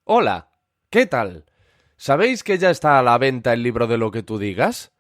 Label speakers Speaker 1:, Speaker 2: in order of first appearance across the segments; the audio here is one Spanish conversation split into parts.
Speaker 1: Hola, ¿qué tal? ¿Sabéis que ya está a la venta el libro de Lo que tú digas?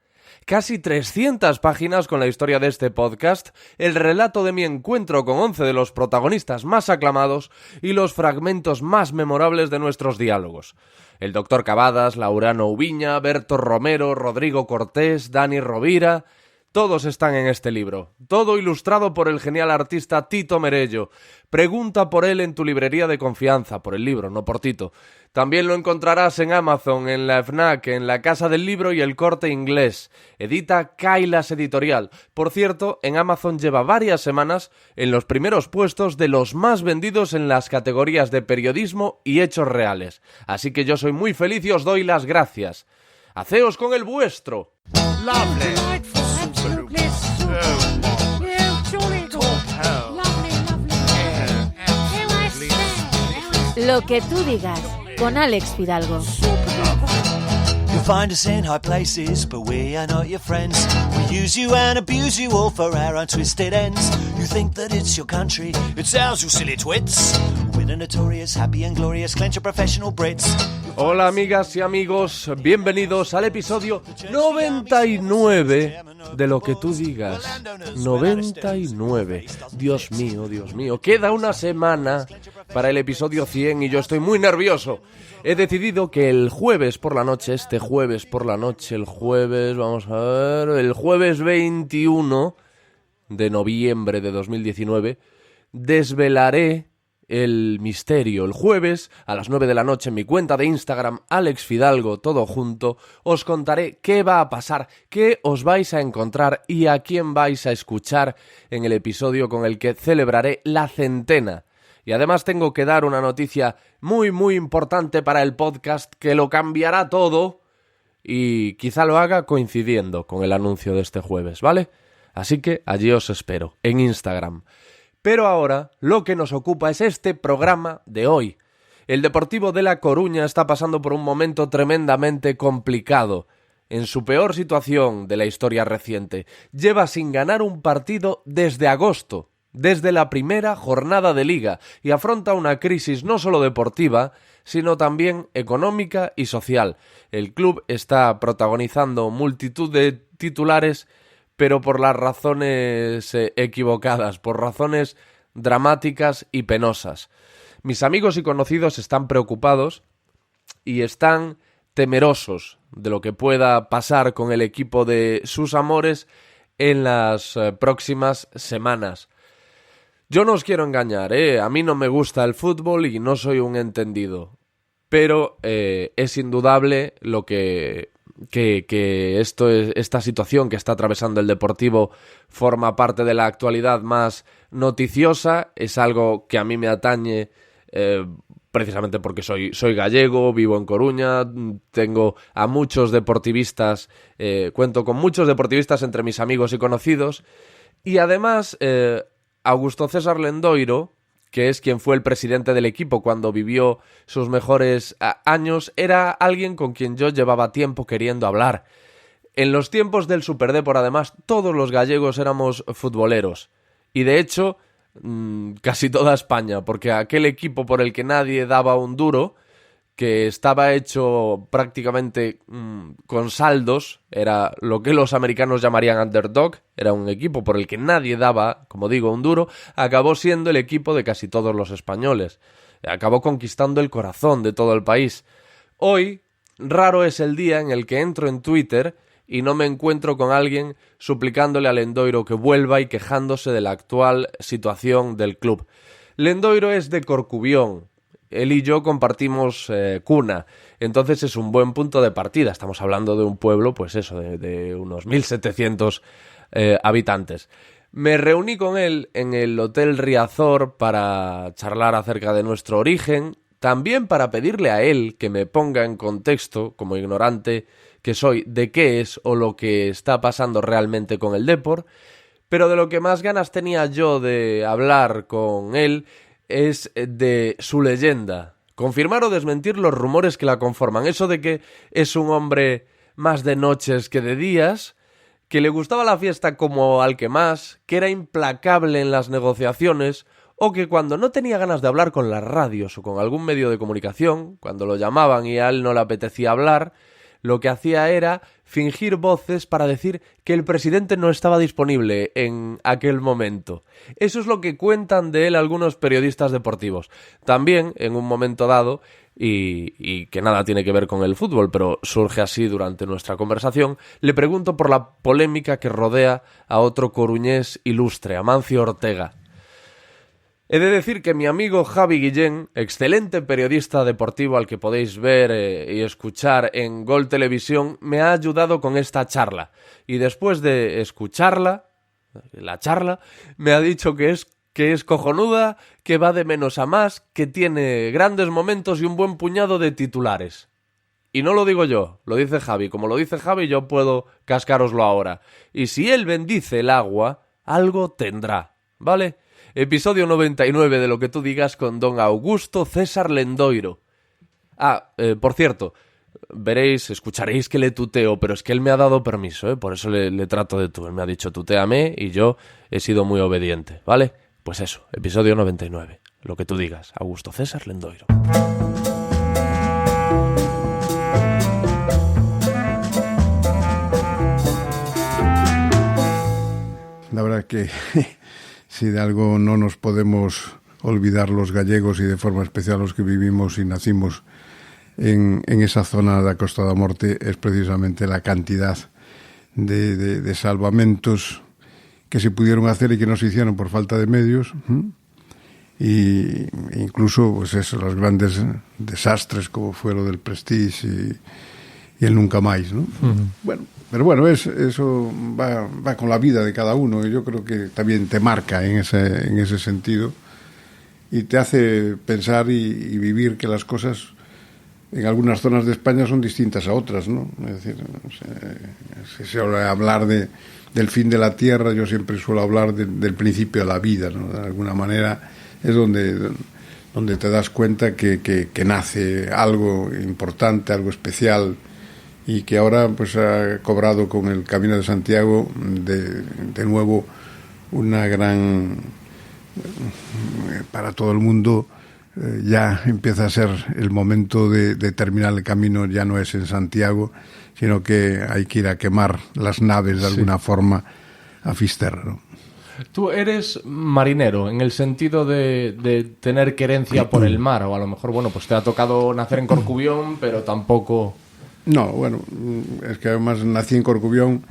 Speaker 1: Casi 300 páginas con la historia de este podcast, el relato de mi encuentro con 11 de los protagonistas más aclamados y los fragmentos más memorables de nuestros diálogos. El Dr. Cavadas, Laurano Ubiña, Berto Romero, Rodrigo Cortés, Dani Rovira... Todos están en este libro, todo ilustrado por el genial artista Tito Merello. Pregunta por él en tu librería de confianza, por el libro, no por Tito. También lo encontrarás en Amazon, en la FNAC, en la Casa del Libro y el Corte Inglés. Edita Kailas Editorial. Por cierto, en Amazon lleva varias semanas en los primeros puestos de los más vendidos en las categorías de periodismo y hechos reales. Así que yo soy muy feliz y os doy las gracias. ¡Haceos con el vuestro!
Speaker 2: Lovely.
Speaker 3: Lo que tú digas, con Alex Fidalgo.
Speaker 4: You'll find us in high places, but we are not your friends. We use you and abuse you all for our own twisted ends. You think that it's your country, it's ours, you silly twits. We're the notorious, happy and glorious, clench of professional Brits.
Speaker 1: Hola amigas y amigos, bienvenidos al episodio 99 de Lo que tú digas. 99. Dios mío, queda una semana para el episodio 100 y yo estoy muy nervioso. He decidido que el jueves por la noche, el jueves 21 de noviembre de 2019, desvelaré el misterio. El jueves, a las 9 de la noche, en mi cuenta de Instagram, Alex Fidalgo, todo junto, os contaré qué va a pasar, qué os vais a encontrar y a quién vais a escuchar en el episodio con el que celebraré la centena. Y además tengo que dar una noticia muy importante para el podcast que lo cambiará todo y quizá lo haga coincidiendo con el anuncio de este jueves, ¿vale? Así que allí os espero, en Instagram. Pero ahora lo que nos ocupa es este programa de hoy. El Deportivo de La Coruña está pasando por un momento tremendamente complicado. En su peor situación de la historia reciente. Lleva sin ganar un partido desde agosto, desde la primera jornada de Liga, y afronta una crisis no solo deportiva, sino también económica y social. El club está protagonizando multitud de titulares, pero por las razones equivocadas, por razones dramáticas y penosas. Mis amigos y conocidos están preocupados y están temerosos de lo que pueda pasar con el equipo de sus amores en las próximas semanas. Yo no os quiero engañar, a mí no me gusta el fútbol y no soy un entendido, pero es indudable lo que esta situación que está atravesando el Deportivo forma parte de la actualidad más noticiosa. Es algo que a mí me atañe precisamente porque soy gallego, vivo en Coruña, tengo a muchos deportivistas, cuento con muchos deportivistas entre mis amigos y conocidos, y además Augusto César Lendoiro, que es quien fue el presidente del equipo cuando vivió sus mejores años, era alguien con quien yo llevaba tiempo queriendo hablar. En los tiempos del Superdepor, además, todos los gallegos éramos futboleros. Y de hecho, casi toda España, porque aquel equipo por el que nadie daba un duro, que estaba hecho prácticamente con saldos, era lo que los americanos llamarían underdog, era un equipo por el que nadie daba, como digo, un duro, acabó siendo el equipo de casi todos los españoles, acabó conquistando el corazón de todo el país. Hoy, raro es el día en el que entro en Twitter y no me encuentro con alguien suplicándole a Lendoiro que vuelva y quejándose de la actual situación del club. Lendoiro es de Corcubión. Él y yo compartimos cuna, entonces es un buen punto de partida. Estamos hablando de un pueblo, pues eso, de unos 1.700 habitantes. Me reuní con él en el Hotel Riazor para charlar acerca de nuestro origen, también para pedirle a él que me ponga en contexto, como ignorante que soy, de qué es o lo que está pasando realmente con el Depor, pero de lo que más ganas tenía yo de hablar con él es de su leyenda. Confirmar o desmentir los rumores que la conforman. Eso de que es un hombre más de noches que de días, que le gustaba la fiesta como al que más, que era implacable en las negociaciones o que cuando no tenía ganas de hablar con las radios o con algún medio de comunicación, cuando lo llamaban y a él no le apetecía hablar, lo que hacía era fingir voces para decir que el presidente no estaba disponible en aquel momento. Eso es lo que cuentan de él algunos periodistas deportivos. También, en un momento dado, y que nada tiene que ver con el fútbol, pero surge así durante nuestra conversación, le pregunto por la polémica que rodea a otro coruñés ilustre, Amancio Ortega. He de decir que mi amigo Javi Guillén, excelente periodista deportivo al que podéis ver y escuchar en Gol Televisión, me ha ayudado con esta charla. Y después de escucharla, la charla, me ha dicho que es cojonuda, que va de menos a más, que tiene grandes momentos y un buen puñado de titulares. Y no lo digo yo, lo dice Javi. Como lo dice Javi, yo puedo cascároslo ahora. Y si él bendice el agua, algo tendrá, ¿vale? Episodio 99 de Lo que tú digas con don Augusto César Lendoiro. Por cierto, escucharéis que le tuteo, pero es que él me ha dado permiso, por eso le trato de tú. Él me ha dicho tutéame y yo he sido muy obediente, ¿vale? Pues eso, episodio 99. Lo que tú digas, Augusto César Lendoiro.
Speaker 2: La verdad que si de algo no nos podemos olvidar los gallegos y de forma especial los que vivimos y nacimos en esa zona de la Costa da Morte, es precisamente la cantidad de salvamentos que se pudieron hacer y que no se hicieron por falta de medios, y incluso pues eso, los grandes desastres como fue lo del Prestige y el Nunca Más, ¿no? Bueno, pero bueno, eso va con la vida de cada uno, y yo creo que también te marca en ese sentido y te hace pensar y vivir que las cosas en algunas zonas de España son distintas a otras, ¿no? Es decir, si se habla de hablar del fin de la tierra, yo siempre suelo hablar del principio de la vida, ¿no? De alguna manera es donde te das cuenta que nace algo importante, algo especial, y que ahora pues ha cobrado con el Camino de Santiago de nuevo una gran, para todo el mundo, ya empieza a ser el momento de terminar el camino. Ya no es en Santiago, sino que hay que ir a quemar las naves de alguna forma a Fisterra, ¿no?
Speaker 1: Tú eres marinero, en el sentido de tener querencia por el mar, o a lo mejor, bueno, pues te ha tocado nacer en Corcubión, pero tampoco...
Speaker 2: No, bueno, es que además nací en Corcubión,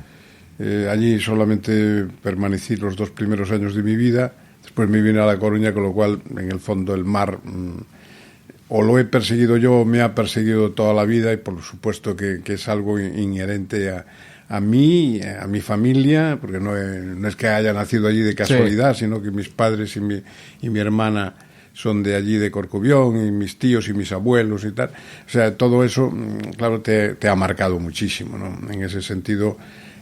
Speaker 2: allí solamente permanecí los 2 primeros años de mi vida, después me vine a La Coruña, con lo cual, en el fondo, el mar o lo he perseguido yo o me ha perseguido toda la vida, y por supuesto que es algo inherente a mí, a mi familia, porque no es que haya nacido allí de casualidad, sí, sino que mis padres y mi hermana son de allí, de Corcubión, y mis tíos y mis abuelos y tal. O sea, todo eso, claro, te ha marcado muchísimo, ¿no? En ese sentido,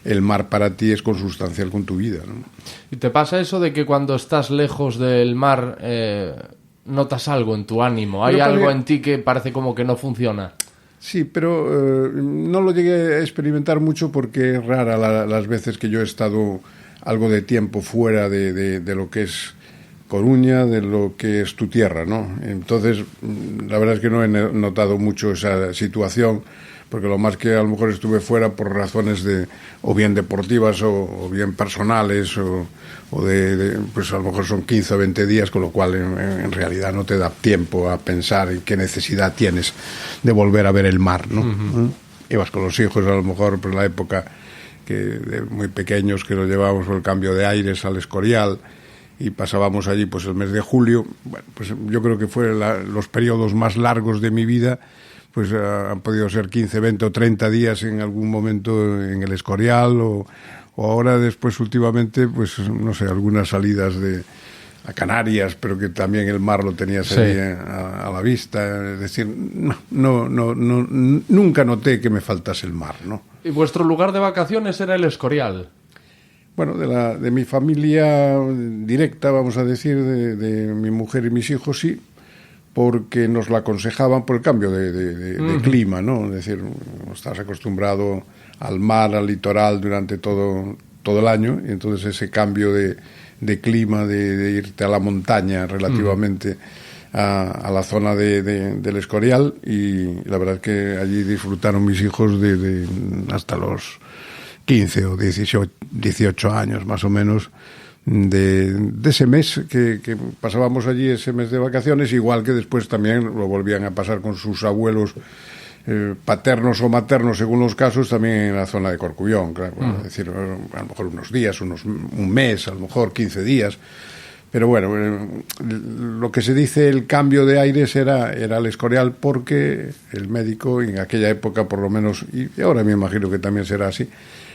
Speaker 2: el mar para ti es consustancial con tu vida, ¿no?
Speaker 1: ¿Y te pasa eso de que cuando estás lejos del mar notas algo en tu ánimo? ¿Hay algo en ti que parece como que no funciona?
Speaker 2: Sí, pero no lo llegué a experimentar mucho, porque es rara las veces que yo he estado algo de tiempo fuera de lo que es Coruña, de lo que es tu tierra, ¿no? Entonces, la verdad es que no he notado mucho esa situación, porque lo más que a lo mejor estuve fuera por razones o bien deportivas o bien personales, o pues a lo mejor son 15 o 20 días, con lo cual en realidad no te da tiempo a pensar en qué necesidad tienes de volver a ver el mar, ¿no? Ibas con los hijos, a lo mejor por la época de muy pequeños, que los llevábamos por el cambio de aires al Escorial, y pasábamos allí pues el mes de julio. Bueno, pues yo creo que fue los periodos más largos de mi vida, pues han podido ser 15, 20 o 30 días en algún momento en el Escorial, o ahora después últimamente, pues no sé, algunas salidas a Canarias, pero que también el mar lo tenías ahí a la vista. Es decir, no, nunca noté que me faltase el mar, ¿no?
Speaker 1: ¿Y vuestro lugar de vacaciones era el Escorial?
Speaker 2: Bueno, de mi familia directa, vamos a decir, de mi mujer y mis hijos, sí, porque nos la aconsejaban por el cambio de clima, ¿no? Es decir, estás acostumbrado al mar, al litoral durante todo el año, y entonces ese cambio de clima, de irte a la montaña relativamente a la zona del Escorial, y la verdad es que allí disfrutaron mis hijos de hasta los 15 o 18 años más o menos de ese mes que pasábamos allí, ese mes de vacaciones, igual que después también lo volvían a pasar con sus abuelos paternos o maternos según los casos, también en la zona de Corcubión, claro, es decir, a lo mejor unos días, un mes, a lo mejor 15 días. Pero bueno, lo que se dice el cambio de aires era el Escorial, porque el médico en aquella época, por lo menos, y ahora me imagino que también será así,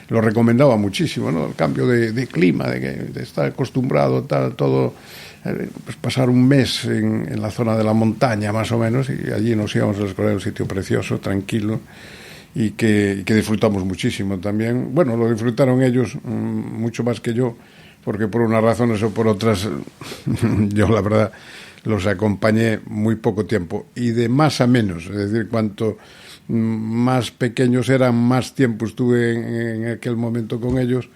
Speaker 2: lo recomendaba muchísimo, ¿no? El cambio de clima, de estar acostumbrado todo, pues pasar un mes en la zona de la montaña más o menos, y allí nos íbamos al Escorial, un sitio precioso, tranquilo, y que disfrutamos muchísimo también. Bueno, lo disfrutaron ellos mucho más que yo, porque por unas razones o por otras yo la verdad los acompañé muy poco tiempo, y de más a menos, es decir, cuanto más pequeños eran, más tiempo estuve en aquel momento con ellos,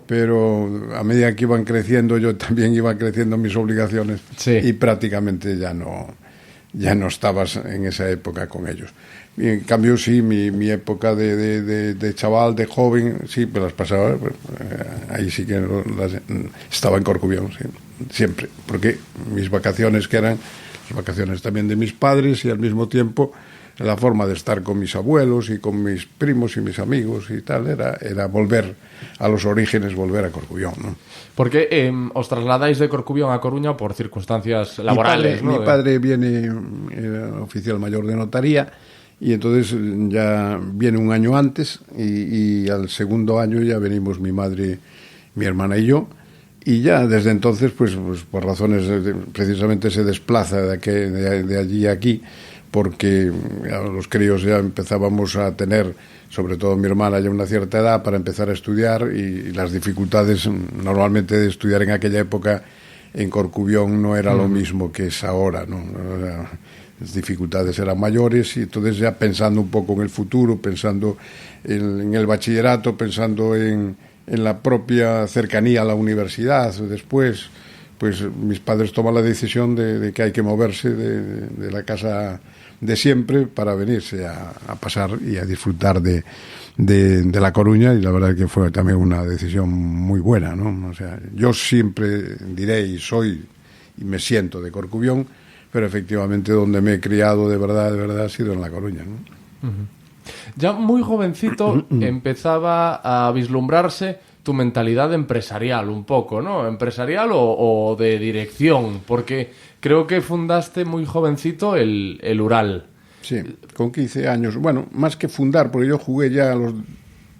Speaker 2: pero a medida que iban creciendo yo también iba creciendo mis obligaciones, sí. Y prácticamente ya no estabas en esa época con ellos. Y en cambio sí, mi época de chaval, de joven, sí, pues las pasaba, pues, ahí sí que estaba en Corcubión, sí, siempre, porque mis vacaciones, que eran las vacaciones también de mis padres, y al mismo tiempo la forma de estar con mis abuelos y con mis primos y mis amigos y tal, era volver a los orígenes, volver a Corcubión, ¿no?
Speaker 1: Porque os trasladáis de Corcubión a Coruña por circunstancias laborales, ¿no?
Speaker 2: Mi padre viene oficial mayor de notaría, y entonces ya viene un año antes, y al segundo año ya venimos mi madre, mi hermana y yo, y ya desde entonces pues por razones precisamente se desplaza de allí a aquí, porque los críos ya empezábamos a tener, sobre todo mi hermana, ya una cierta edad para empezar a estudiar, y las dificultades normalmente de estudiar en aquella época en Corcubión no era lo mismo que es ahora, ¿no? Las dificultades eran mayores, y entonces ya pensando un poco en el futuro, pensando en el bachillerato, pensando en la propia cercanía a la universidad después, pues mis padres toman la decisión de que hay que moverse de la casa de siempre para venirse a pasar y a disfrutar de La Coruña, y la verdad que fue también una decisión muy buena, ¿no? O sea, yo siempre diré y soy y me siento de Corcubión, pero efectivamente donde me he criado de verdad ha sido en La Coruña, ¿no?
Speaker 1: Uh-huh. Ya muy jovencito empezaba a vislumbrarse tu mentalidad empresarial un poco, ¿no? Empresarial o de dirección, porque creo que fundaste muy jovencito el Ural.
Speaker 2: Sí, con 15 años. Bueno, más que fundar, porque yo jugué ya a los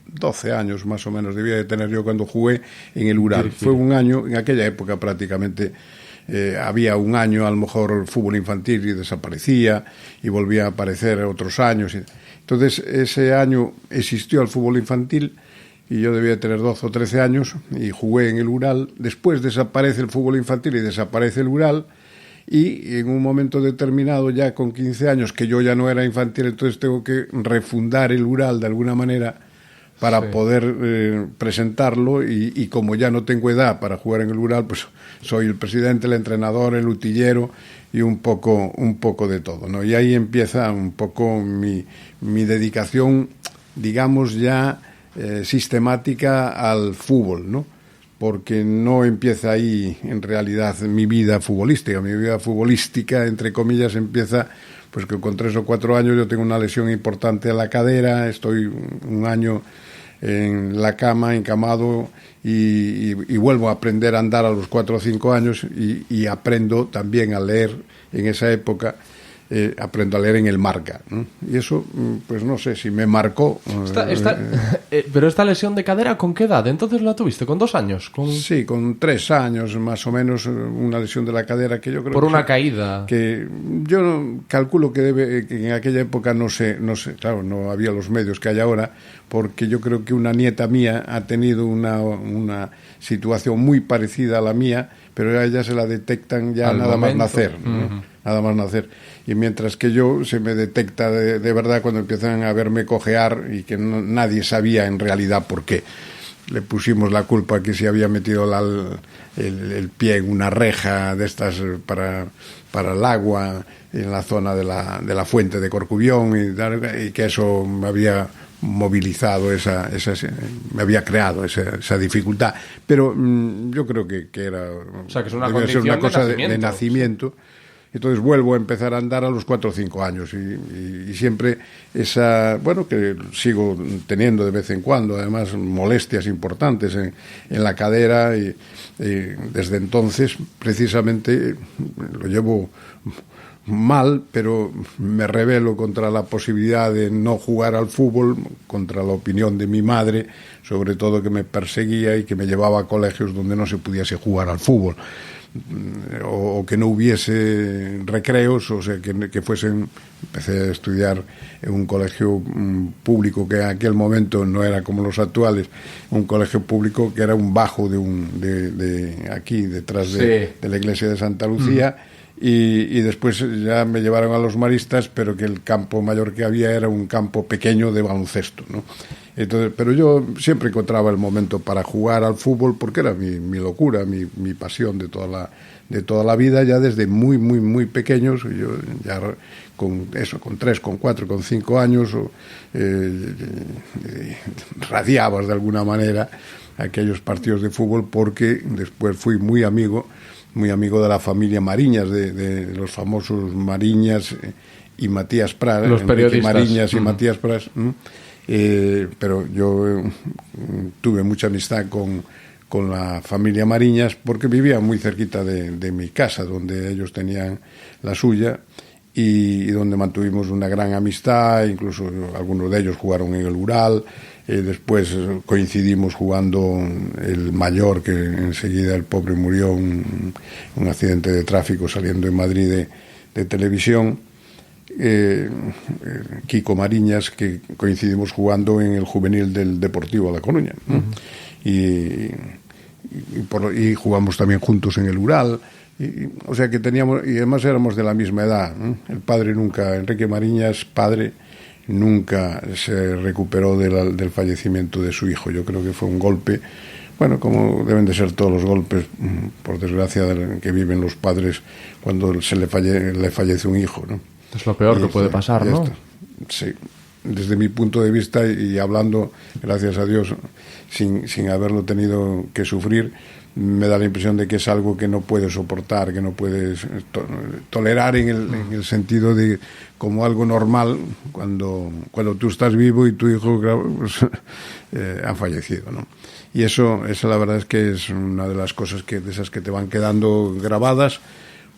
Speaker 2: 12 años más o menos, debía de tener yo cuando jugué en el Ural. Fue un año, en aquella época prácticamente había un año a lo mejor fútbol infantil y desaparecía, y volvía a aparecer otros años. Entonces ese año existió el fútbol infantil, y yo debía tener 12 o 13 años, y jugué en el Ural. Después desaparece el fútbol infantil y desaparece el Ural, y en un momento determinado, ya con 15 años, que yo ya no era infantil, entonces tengo que refundar el Ural de alguna manera para poder presentarlo, y como ya no tengo edad para jugar en el Ural, pues soy el presidente, el entrenador, el utillero y un poco de todo, ¿no? Y ahí empieza un poco mi dedicación, digamos ya sistemática al fútbol, ¿no? Porque no empieza ahí en realidad mi vida futbolística. Mi vida futbolística, entre comillas, empieza pues que con 3 o 4 años yo tengo una lesión importante a la cadera, estoy un año en la cama, encamado, y vuelvo a aprender a andar a los 4 o 5 años, y aprendo también a leer en esa época. Aprendo a leer en el Marca, ¿no? Y eso, pues no sé si me marcó.
Speaker 1: Pero esta lesión de cadera, ¿con qué edad? ¿Entonces la tuviste? ¿Con 2 años?
Speaker 2: Sí, con 3 años más o menos, una lesión de la cadera que yo creo
Speaker 1: por una caída.
Speaker 2: Que yo calculo que en aquella época no sé, claro, no había los medios que hay ahora, porque yo creo que una nieta mía ha tenido una situación muy parecida a la mía, pero a ella se la detectan ya nada más nacer, ¿no? Nada más nacer. Y mientras que yo se me detecta de verdad cuando empiezan a verme cojear, y que nadie sabía en realidad por qué. le pusimos la culpa que se había metido el pie en una reja de estas para el agua en la zona de la fuente de Corcubión y que eso me había movilizado, me había creado esa dificultad. Pero yo creo que era...
Speaker 1: O sea, que es una
Speaker 2: debía ser una cosa
Speaker 1: de
Speaker 2: nacimiento. Entonces vuelvo a empezar a andar a los 4 o 5 años y siempre que sigo teniendo de vez en cuando, además molestias importantes en la cadera y desde entonces precisamente lo llevo mal, pero me rebelo contra la posibilidad de no jugar al fútbol, contra la opinión de mi madre, sobre todo, que me perseguía y que me llevaba a colegios donde no se pudiese jugar al fútbol, o que no hubiese recreos, o sea, que fuesen... Empecé a estudiar en un colegio público que en aquel momento no era como los actuales, un colegio público que era un bajo de aquí, detrás de la iglesia de Santa Lucía, y después ya me llevaron a los maristas, pero que el campo mayor que había era un campo pequeño de baloncesto, ¿no? Entonces, pero yo siempre encontraba el momento para jugar al fútbol porque era mi locura, mi pasión de toda la vida, ya desde muy, muy, muy pequeños. Yo ya con 3, con 4, con 5 años radiabas de alguna manera aquellos partidos de fútbol, porque después fui muy amigo de la familia Mariñas, de los famosos Mariñas y Matías Pras,
Speaker 1: los periodistas
Speaker 2: Mariñas y Matías Pras, pero yo tuve mucha amistad con la familia Mariñas porque vivía muy cerquita de mi casa, donde ellos tenían la suya, y donde mantuvimos una gran amistad. Incluso algunos de ellos jugaron en el Ural. Después coincidimos jugando el mayor, que enseguida el pobre murió un accidente de tráfico saliendo en Madrid de televisión. Kiko Mariñas, que coincidimos jugando en el juvenil del Deportivo La Coruña, ¿no? Y jugamos también juntos en el Ural. O sea que teníamos, y además éramos de la misma edad, ¿no? El padre nunca, Enrique Mariñas, padre, nunca se recuperó del fallecimiento de su hijo. Yo creo que fue un golpe, bueno, como deben de ser todos los golpes, por desgracia, que viven los padres cuando le fallece un hijo, ¿no?
Speaker 1: Es lo peor que puede pasar, ¿no?
Speaker 2: Sí, desde mi punto de vista, y hablando, gracias a Dios, sin haberlo tenido que sufrir, me da la impresión de que es algo que no puedes soportar, que no puedes tolerar en el sentido de como algo normal cuando tú estás vivo y tu hijo ha fallecido, ¿no? Y eso la verdad es que es una de las cosas de esas que te van quedando grabadas,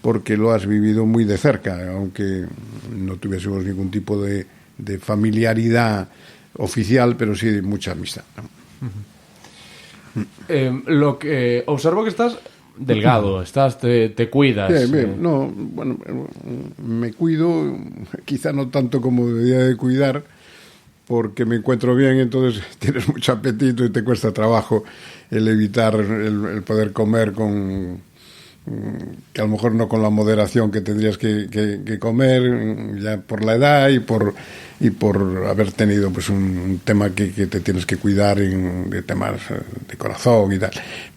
Speaker 2: porque lo has vivido muy de cerca, aunque no tuviésemos ningún tipo de familiaridad oficial, pero sí de mucha amistad, ¿no?
Speaker 1: Lo que observo que estás delgado, te cuidas.
Speaker 2: Bien. No, bueno, me cuido, quizá no tanto como debería de cuidar, porque me encuentro bien, entonces tienes mucho apetito y te cuesta trabajo el evitar el poder comer que a lo mejor no con la moderación que tendrías que comer, ya por la edad y por haber tenido pues un tema que te tienes que cuidar de temas de corazón y tal.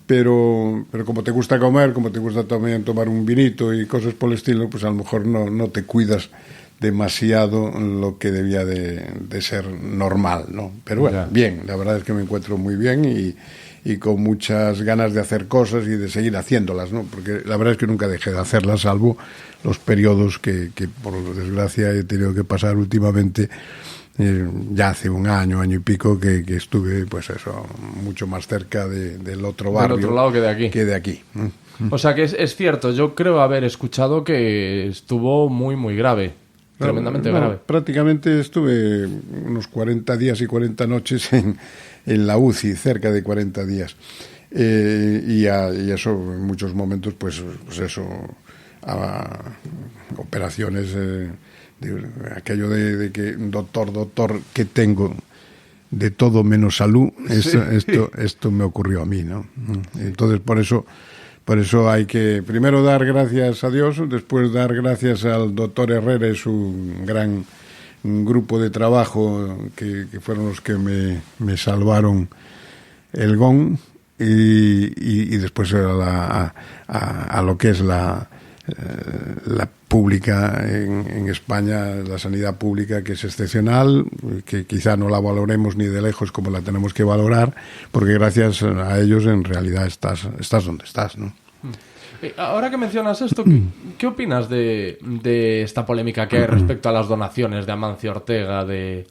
Speaker 2: Pero como te gusta comer, como te gusta también tomar un vinito y cosas por el estilo, pues a lo mejor no te cuidas demasiado lo que debía de ser normal, ¿no? Pero bueno, bien, la verdad es que me encuentro muy bien y con muchas ganas de hacer cosas y de seguir haciéndolas, ¿no? Porque la verdad es que nunca dejé de hacerlas, salvo los periodos que por desgracia he tenido que pasar últimamente, ya hace un año y pico que estuve, pues eso, mucho más cerca del otro barrio.
Speaker 1: Del otro lado que de
Speaker 2: aquí.
Speaker 1: O sea que es cierto, yo creo haber escuchado que estuvo muy, muy grave. Tremendamente grave.
Speaker 2: Prácticamente estuve unos 40 días y 40 noches en la UCI, cerca de 40 días. Y eso, en muchos momentos, pues eso, operaciones, aquello de que, doctor, ¿qué tengo? De todo menos salud. Esto me ocurrió a mí, ¿no? Entonces, por eso hay que primero dar gracias a Dios, después dar gracias al doctor Herrera y su gran grupo de trabajo, que fueron los que me salvaron el GON y después a lo que es la pública en España, la sanidad pública, que es excepcional, que quizá no la valoremos ni de lejos como la tenemos que valorar, porque gracias a ellos en realidad estás donde estás, ¿no?
Speaker 1: Ahora que mencionas esto, ¿qué opinas de esta polémica que hay respecto a las donaciones de Amancio Ortega, de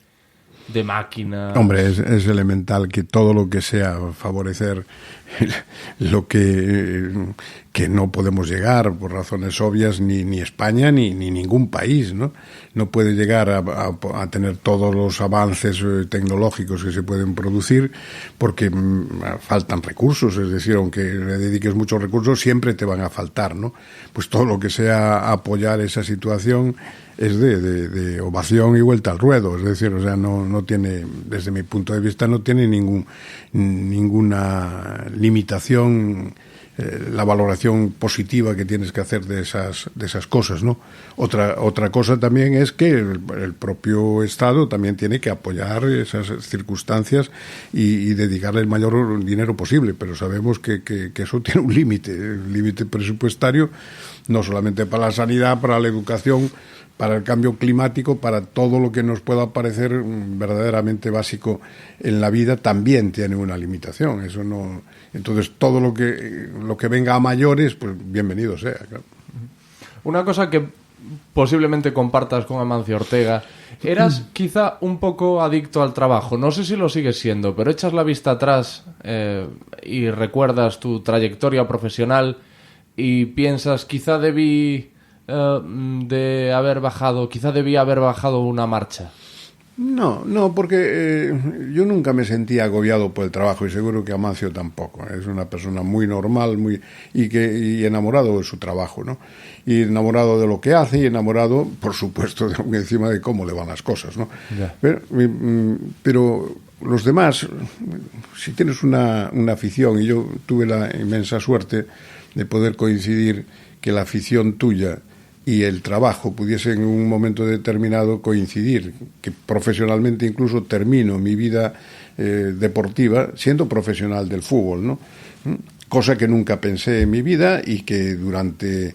Speaker 1: máquinas?
Speaker 2: Hombre, es elemental que todo lo que sea favorecer lo que no podemos llegar por razones obvias ni España ni ningún país, ¿no? No puede llegar a tener todos los avances tecnológicos que se pueden producir porque faltan recursos, es decir, aunque le dediques muchos recursos siempre te van a faltar, ¿no? Pues todo lo que sea apoyar esa situación es de ovación y vuelta al ruedo, es decir, o sea, no tiene, desde mi punto de vista, no tiene ninguna limitación la valoración positiva que tienes que hacer de esas cosas, ¿no? Otra cosa también es que el propio Estado también tiene que apoyar esas circunstancias y dedicarle el mayor dinero posible, pero sabemos que eso tiene un límite presupuestario, no solamente para la sanidad, para la educación, para el cambio climático, para todo lo que nos pueda parecer verdaderamente básico en la vida, también tiene una limitación. Eso no. Entonces, todo lo que venga a mayores, pues bienvenido sea. Claro.
Speaker 1: Una cosa que posiblemente compartas con Amancio Ortega, eras quizá un poco adicto al trabajo. No sé si lo sigues siendo, pero echas la vista atrás y recuerdas tu trayectoria profesional y piensas, quizá debía haber bajado una marcha.
Speaker 2: No, porque yo nunca me sentía agobiado por el trabajo y seguro que Amancio tampoco. Es una persona muy normal y enamorado de su trabajo, ¿no? Y enamorado de lo que hace y enamorado, por supuesto, encima de cómo le van las cosas, ¿no? Yeah. Pero los demás, si tienes una afición, y yo tuve la inmensa suerte de poder coincidir que la afición tuya y el trabajo pudiese en un momento determinado coincidir, que profesionalmente incluso termino mi vida deportiva siendo profesional del fútbol, ¿no? Cosa que nunca pensé en mi vida y que durante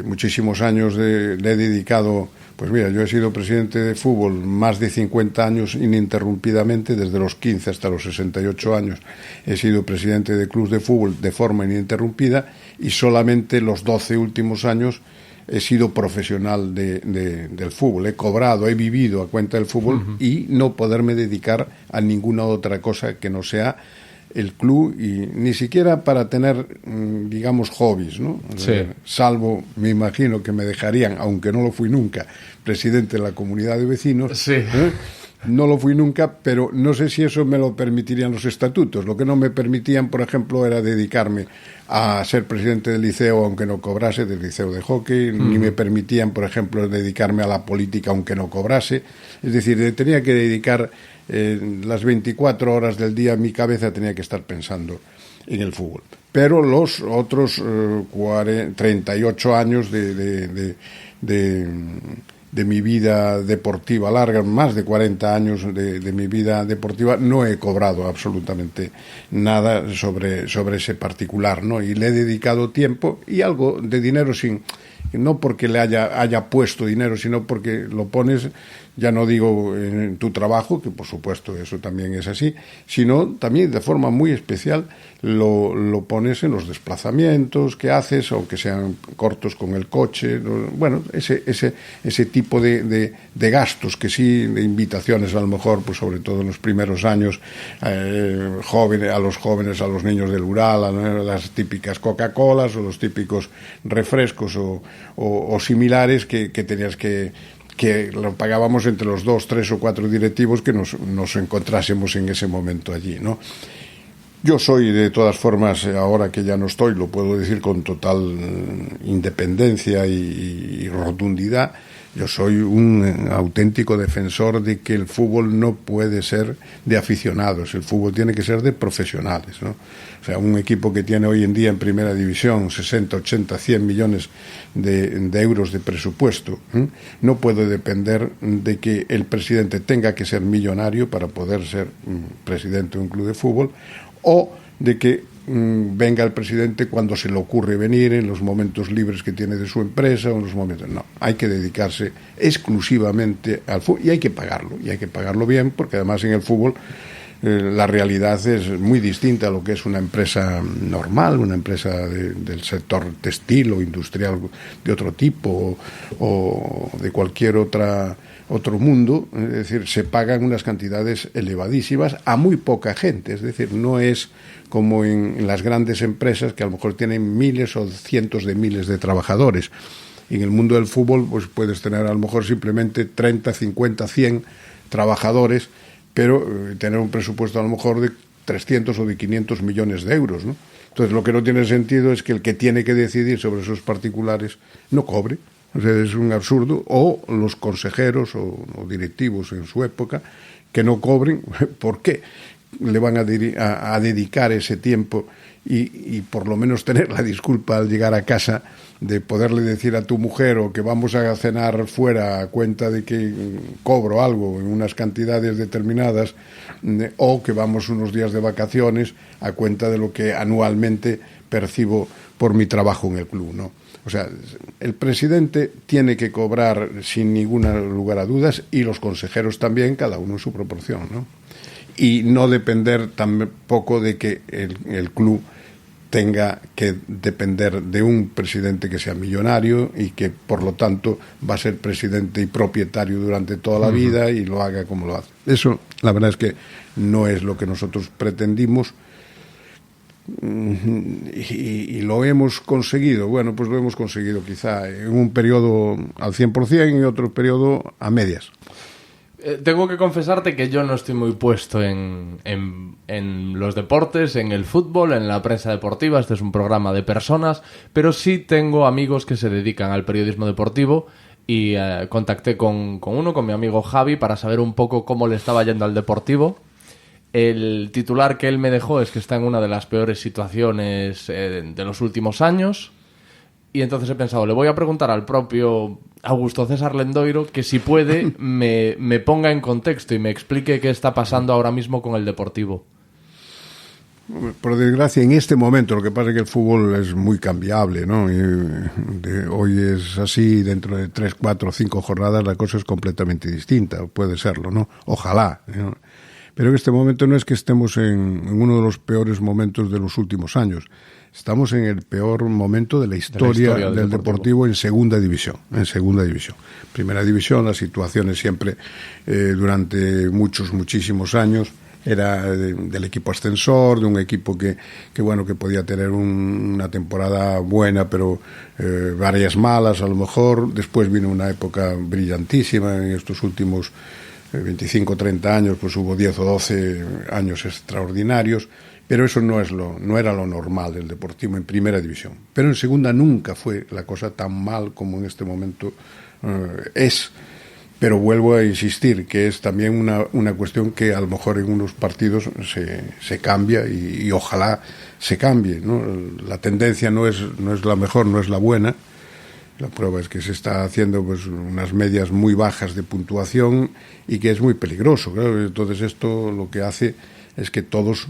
Speaker 2: muchísimos años le he dedicado. Pues mira, yo he sido presidente de fútbol más de 50 años ininterrumpidamente, desde los 15 hasta los 68 años. He sido presidente de clubes de fútbol de forma ininterrumpida y solamente los 12 últimos años he sido profesional del fútbol. He cobrado, he vivido a cuenta del fútbol y no poderme dedicar a ninguna otra cosa que no sea el club, y ni siquiera para tener, digamos, hobbies, ¿no?
Speaker 1: Sí.
Speaker 2: Salvo, me imagino que me dejarían, aunque no lo fui nunca, presidente de la comunidad de vecinos.
Speaker 1: Sí.
Speaker 2: No lo fui nunca, pero no sé si eso me lo permitirían los estatutos. Lo que no me permitían, por ejemplo, era dedicarme a ser presidente del liceo, aunque no cobrase, del liceo de hockey, ni me permitían, por ejemplo, dedicarme a la política, aunque no cobrase. Es decir, tenía que dedicar las 24 horas del día, mi cabeza tenía que estar pensando en el fútbol. Pero los otros 38 años de mi vida deportiva larga, más de 40 años de mi vida deportiva, no he cobrado absolutamente nada sobre ese particular, ¿no? Y le he dedicado tiempo y algo de dinero, no porque le haya puesto dinero, sino porque lo pones, ya no digo en tu trabajo, que por supuesto eso también es así, sino también de forma muy especial lo pones en los desplazamientos que haces, aunque sean cortos con el coche, bueno, ese tipo de gastos que sí, de invitaciones a lo mejor, pues sobre todo en los primeros años, a los jóvenes, a los niños del Ural, las típicas Coca-Colas o los típicos refrescos o similares que tenías que lo pagábamos entre los 2, 3 o 4 directivos que nos encontrásemos en ese momento allí, ¿no? Yo soy, de todas formas, ahora que ya no estoy, lo puedo decir con total independencia y rotundidad, yo soy un auténtico defensor de que el fútbol no puede ser de aficionados, el fútbol tiene que ser de profesionales, ¿no? O sea, un equipo que tiene hoy en día en primera división 60, 80, 100 millones de euros de presupuesto, no puede depender de que el presidente tenga que ser millonario para poder ser presidente de un club de fútbol, o de que venga el presidente cuando se le ocurre venir, en los momentos libres que tiene de su empresa o en los momentos... No, hay que dedicarse exclusivamente al fútbol y hay que pagarlo bien, porque además en el fútbol la realidad es muy distinta a lo que es una empresa normal, una empresa del sector textil o industrial de otro tipo o de cualquier otro mundo. Es decir, se pagan unas cantidades elevadísimas a muy poca gente, es decir, no es como en las grandes empresas que a lo mejor tienen miles o cientos de miles de trabajadores. Y en el mundo del fútbol pues puedes tener a lo mejor simplemente 30, 50, 100 trabajadores, pero tener un presupuesto a lo mejor de 300 o de 500 millones de euros, ¿no? Entonces lo que no tiene sentido es que el que tiene que decidir sobre esos particulares no cobre. O sea, es un absurdo. O los consejeros o directivos en su época que no cobren. ¿Por qué le van a dedicar ese tiempo y por lo menos tener la disculpa al llegar a casa de poderle decir a tu mujer o que vamos a cenar fuera a cuenta de que cobro algo en unas cantidades determinadas, o que vamos unos días de vacaciones a cuenta de lo que anualmente percibo por mi trabajo en el club, ¿no? O sea, el presidente tiene que cobrar sin ningún lugar a dudas, y los consejeros también, cada uno en su proporción, ¿no? Y no depender tampoco de que el club tenga que depender de un presidente que sea millonario y que por lo tanto va a ser presidente y propietario durante toda la vida y lo haga como lo hace. Eso la verdad es que no es lo que nosotros pretendimos, y lo hemos conseguido. Bueno, pues lo hemos conseguido quizá en un periodo al 100% y en otro periodo a medias.
Speaker 1: Tengo que confesarte que yo no estoy muy puesto en los deportes, en el fútbol, en la prensa deportiva. Este es un programa de personas, pero sí tengo amigos que se dedican al periodismo deportivo y contacté con mi amigo Javi, para saber un poco cómo le estaba yendo al Deportivo. El titular que él me dejó es que está en una de las peores situaciones de los últimos años. Y entonces he pensado, le voy a preguntar al propio Augusto César Lendoiro que si puede me ponga en contexto y me explique qué está pasando ahora mismo con el Deportivo.
Speaker 2: Por desgracia, en este momento, lo que pasa es que el fútbol es muy cambiable, ¿no? Hoy es así, dentro de 3, 4, 5 jornadas la cosa es completamente distinta, puede serlo, ¿no? Ojalá, ¿no? Pero en este momento no es que estemos en uno de los peores momentos de los últimos años. Estamos en el peor momento de la historia del Deportivo en segunda división. Primera división, la situación es siempre, durante muchísimos años, era del equipo ascensor, de un equipo que podía tener una temporada buena, pero varias malas a lo mejor. Después vino una época brillantísima en estos últimos 25, 30 años, pues hubo 10 o 12 años extraordinarios, pero eso no era lo normal del Deportivo en primera división. Pero en segunda nunca fue la cosa tan mal como en este momento es. Pero vuelvo a insistir que es también una cuestión que a lo mejor en unos partidos se cambia y ojalá se cambie, ¿no? La tendencia no es la mejor, no es la buena. La prueba es que se está haciendo pues unas medias muy bajas de puntuación y que es muy peligroso, claro. Entonces esto lo que hace es que todos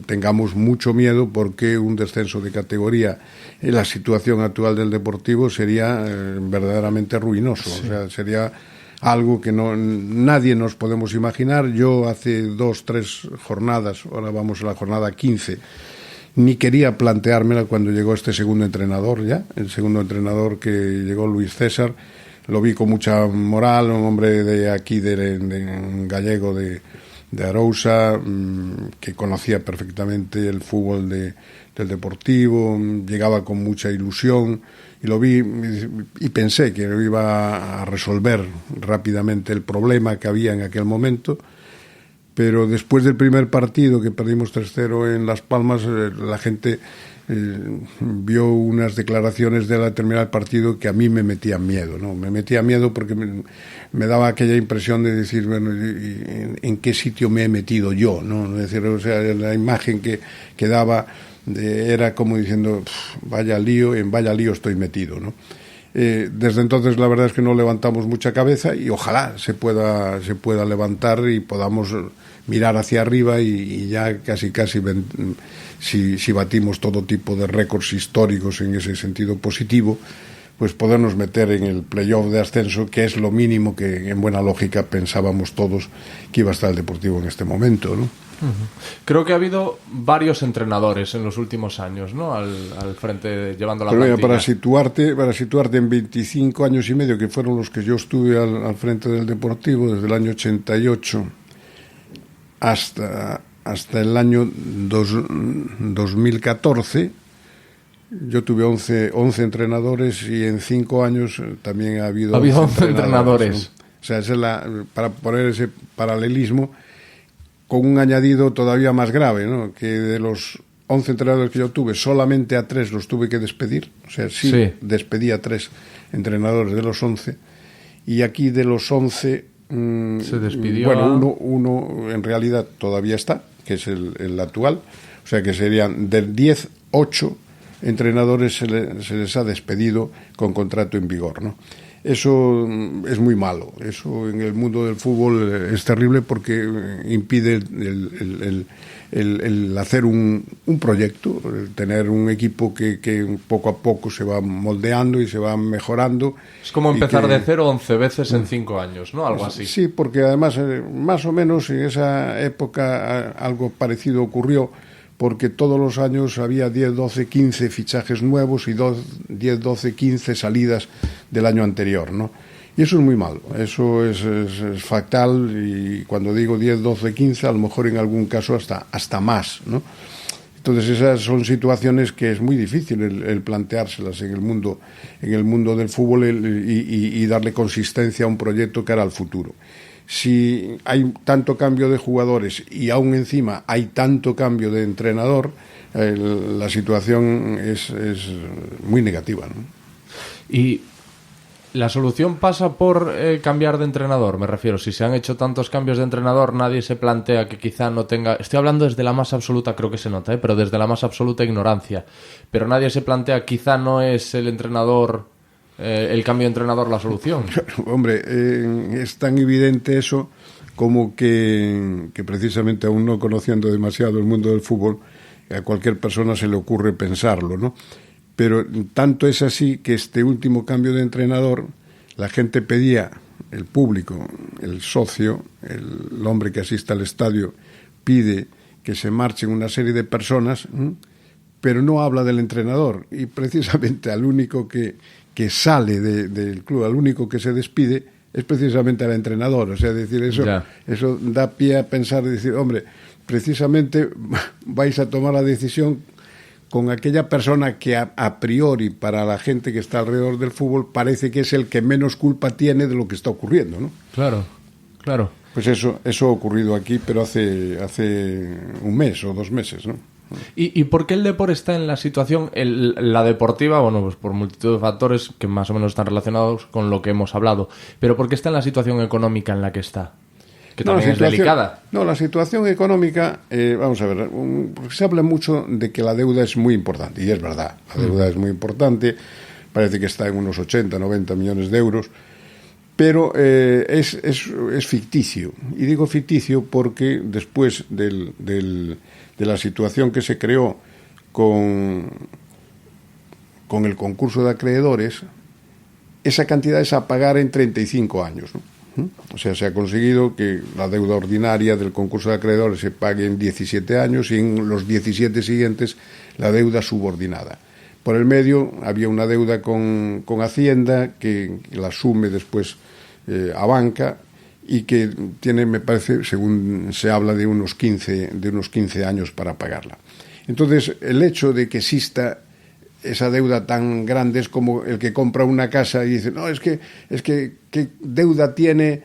Speaker 2: tengamos mucho miedo, porque un descenso de categoría en la situación actual del Deportivo sería verdaderamente ruinoso. Sí. O sea, sería algo que nadie nos podemos imaginar. Yo hace 2, 3 jornadas, ahora vamos a la jornada 15, ni quería planteármela cuando llegó este segundo entrenador ya, el segundo entrenador que llegó, Luis César. Lo vi con mucha moral, un hombre de aquí, un gallego de Arousa, que conocía perfectamente el fútbol del Deportivo, llegaba con mucha ilusión, y lo vi y pensé que iba a resolver rápidamente el problema que había en aquel momento. Pero después del primer partido, que perdimos 3-0 en Las Palmas, la gente vio unas declaraciones de él al terminar el partido que a mí me metían miedo, ¿no? Me metía miedo porque me daba aquella impresión de decir, bueno, ¿en qué sitio me he metido yo, ¿no? Es decir, o sea, la imagen que daba era como diciendo, vaya lío, en vaya lío estoy metido, ¿no? Desde entonces la verdad es que no levantamos mucha cabeza y ojalá se pueda levantar y podamos mirar hacia arriba y ya casi si batimos todo tipo de récords históricos en ese sentido positivo, pues podernos meter en el playoff de ascenso, que es lo mínimo que en buena lógica pensábamos todos que iba a estar el Deportivo en este momento, ¿no?
Speaker 1: Creo que ha habido varios entrenadores en los últimos años, ¿no? Al frente, llevando la plantilla.
Speaker 2: Para situarte en 25 años y medio, que fueron los que yo estuve al frente del Deportivo, desde el año 88 hasta el año 2014, yo tuve 11 entrenadores y en 5 años también ha habido
Speaker 1: 11 entrenadores.
Speaker 2: ¿No? O sea, para poner ese paralelismo, con un añadido todavía más grave, ¿no? Que de los 11 entrenadores que yo tuve, solamente a 3 los tuve que despedir. O sea, sí. Despedí a 3 entrenadores de los 11. Y aquí de los 11... se despidió. Bueno, uno en realidad todavía está, que es el actual. O sea, que serían del 10, 8 entrenadores se les ha despedido con contrato en vigor, ¿no? Eso es muy malo. Eso en el mundo del fútbol es terrible porque impide el hacer un proyecto, el tener un equipo que poco a poco se va moldeando y se va mejorando.
Speaker 1: Es como empezar de cero 11 veces en 5 años, ¿no? Algo así.
Speaker 2: Sí, porque además más o menos en esa época algo parecido ocurrió, porque todos los años había 10, 12, 15 fichajes nuevos y 10, 12, 15 salidas del año anterior, ¿no? Y eso es muy malo, eso es fatal, y cuando digo 10, 12, 15, a lo mejor en algún caso hasta más, ¿no? Entonces esas son situaciones que es muy difícil el planteárselas en el mundo del fútbol y darle consistencia a un proyecto cara al futuro. Si hay tanto cambio de jugadores y aún encima hay tanto cambio de entrenador, la situación es muy negativa, ¿no?
Speaker 1: Y la solución pasa por cambiar de entrenador, me refiero. Si se han hecho tantos cambios de entrenador, nadie se plantea que quizá no tenga... Estoy hablando desde la más absoluta, creo que se nota, pero desde la más absoluta ignorancia. Pero nadie se plantea, quizá no es el entrenador... el cambio de entrenador la solución.
Speaker 2: Hombre, es tan evidente eso como que precisamente aún no conociendo demasiado el mundo del fútbol, a cualquier persona se le ocurre pensarlo, ¿no? Pero tanto es así que este último cambio de entrenador, la gente pedía, el público, el socio, el hombre que asiste al estadio, pide que se marchen una serie de personas, pero no habla del entrenador, y precisamente al único que sale del club, al único que se despide, es precisamente al entrenador. O sea, decir eso da pie a pensar, decir, hombre, precisamente vais a tomar la decisión con aquella persona que a priori, para la gente que está alrededor del fútbol, parece que es el que menos culpa tiene de lo que está ocurriendo, ¿no?
Speaker 1: Claro.
Speaker 2: Pues eso ha ocurrido aquí, pero hace un mes o 2 meses, ¿no?
Speaker 1: ¿Y por qué el Depor está en la situación, la deportiva? Bueno, pues por multitud de factores que más o menos están relacionados con lo que hemos hablado. Pero ¿por qué está en la situación económica en la que está? Que también es delicada.
Speaker 2: No, la situación económica, vamos a ver, se habla mucho de que la deuda es muy importante, y es verdad, la deuda es muy importante, parece que está en unos 80, 90 millones de euros, pero es ficticio. Y digo ficticio porque después de la situación que se creó con el concurso de acreedores, esa cantidad es a pagar en 35 años, ¿no? O sea, se ha conseguido que la deuda ordinaria del concurso de acreedores se pague en 17 años y en los 17 siguientes la deuda subordinada. Por el medio había una deuda con Hacienda que la asume después a banca y que tiene, me parece, según se habla, de unos 15 años para pagarla. Entonces, el hecho de que exista esa deuda tan grande es como el que compra una casa y dice, no, es que ¿qué deuda tiene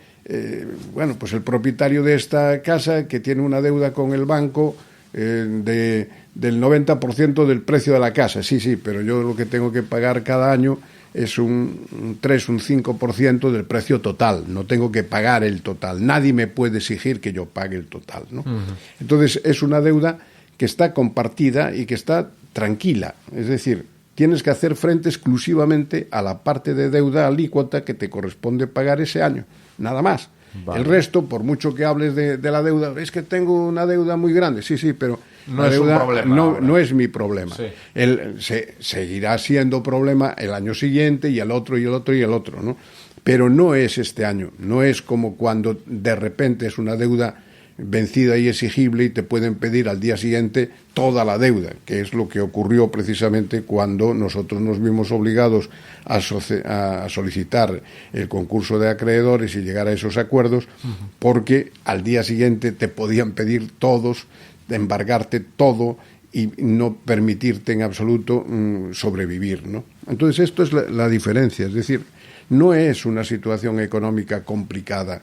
Speaker 2: pues el propietario de esta casa, que tiene una deuda con el banco del 90% del precio de la casa? Sí, pero yo lo que tengo que pagar cada año es un 3, un 5% del precio total, no tengo que pagar el total, nadie me puede exigir que yo pague el total, ¿no? Entonces es una deuda que está compartida y que está tranquila, es decir, tienes que hacer frente exclusivamente a la parte de deuda alícuota que te corresponde pagar ese año, nada más. Vale. El resto, por mucho que hables de la deuda, es que tengo una deuda muy grande, sí, pero
Speaker 1: no
Speaker 2: la
Speaker 1: es
Speaker 2: deuda
Speaker 1: un problema
Speaker 2: no es mi problema.
Speaker 1: Sí.
Speaker 2: Seguirá siendo problema el año siguiente y el otro y el otro y el otro, ¿no? Pero no es este año, no es como cuando de repente es una deuda vencida y exigible y te pueden pedir al día siguiente toda la deuda, que es lo que ocurrió precisamente cuando nosotros nos vimos obligados a solicitar el concurso de acreedores y llegar a esos acuerdos, porque al día siguiente te podían pedir todos, embargarte todo y no permitirte en absoluto sobrevivir, ¿no? Entonces esto es la diferencia, es decir, no es una situación económica complicada,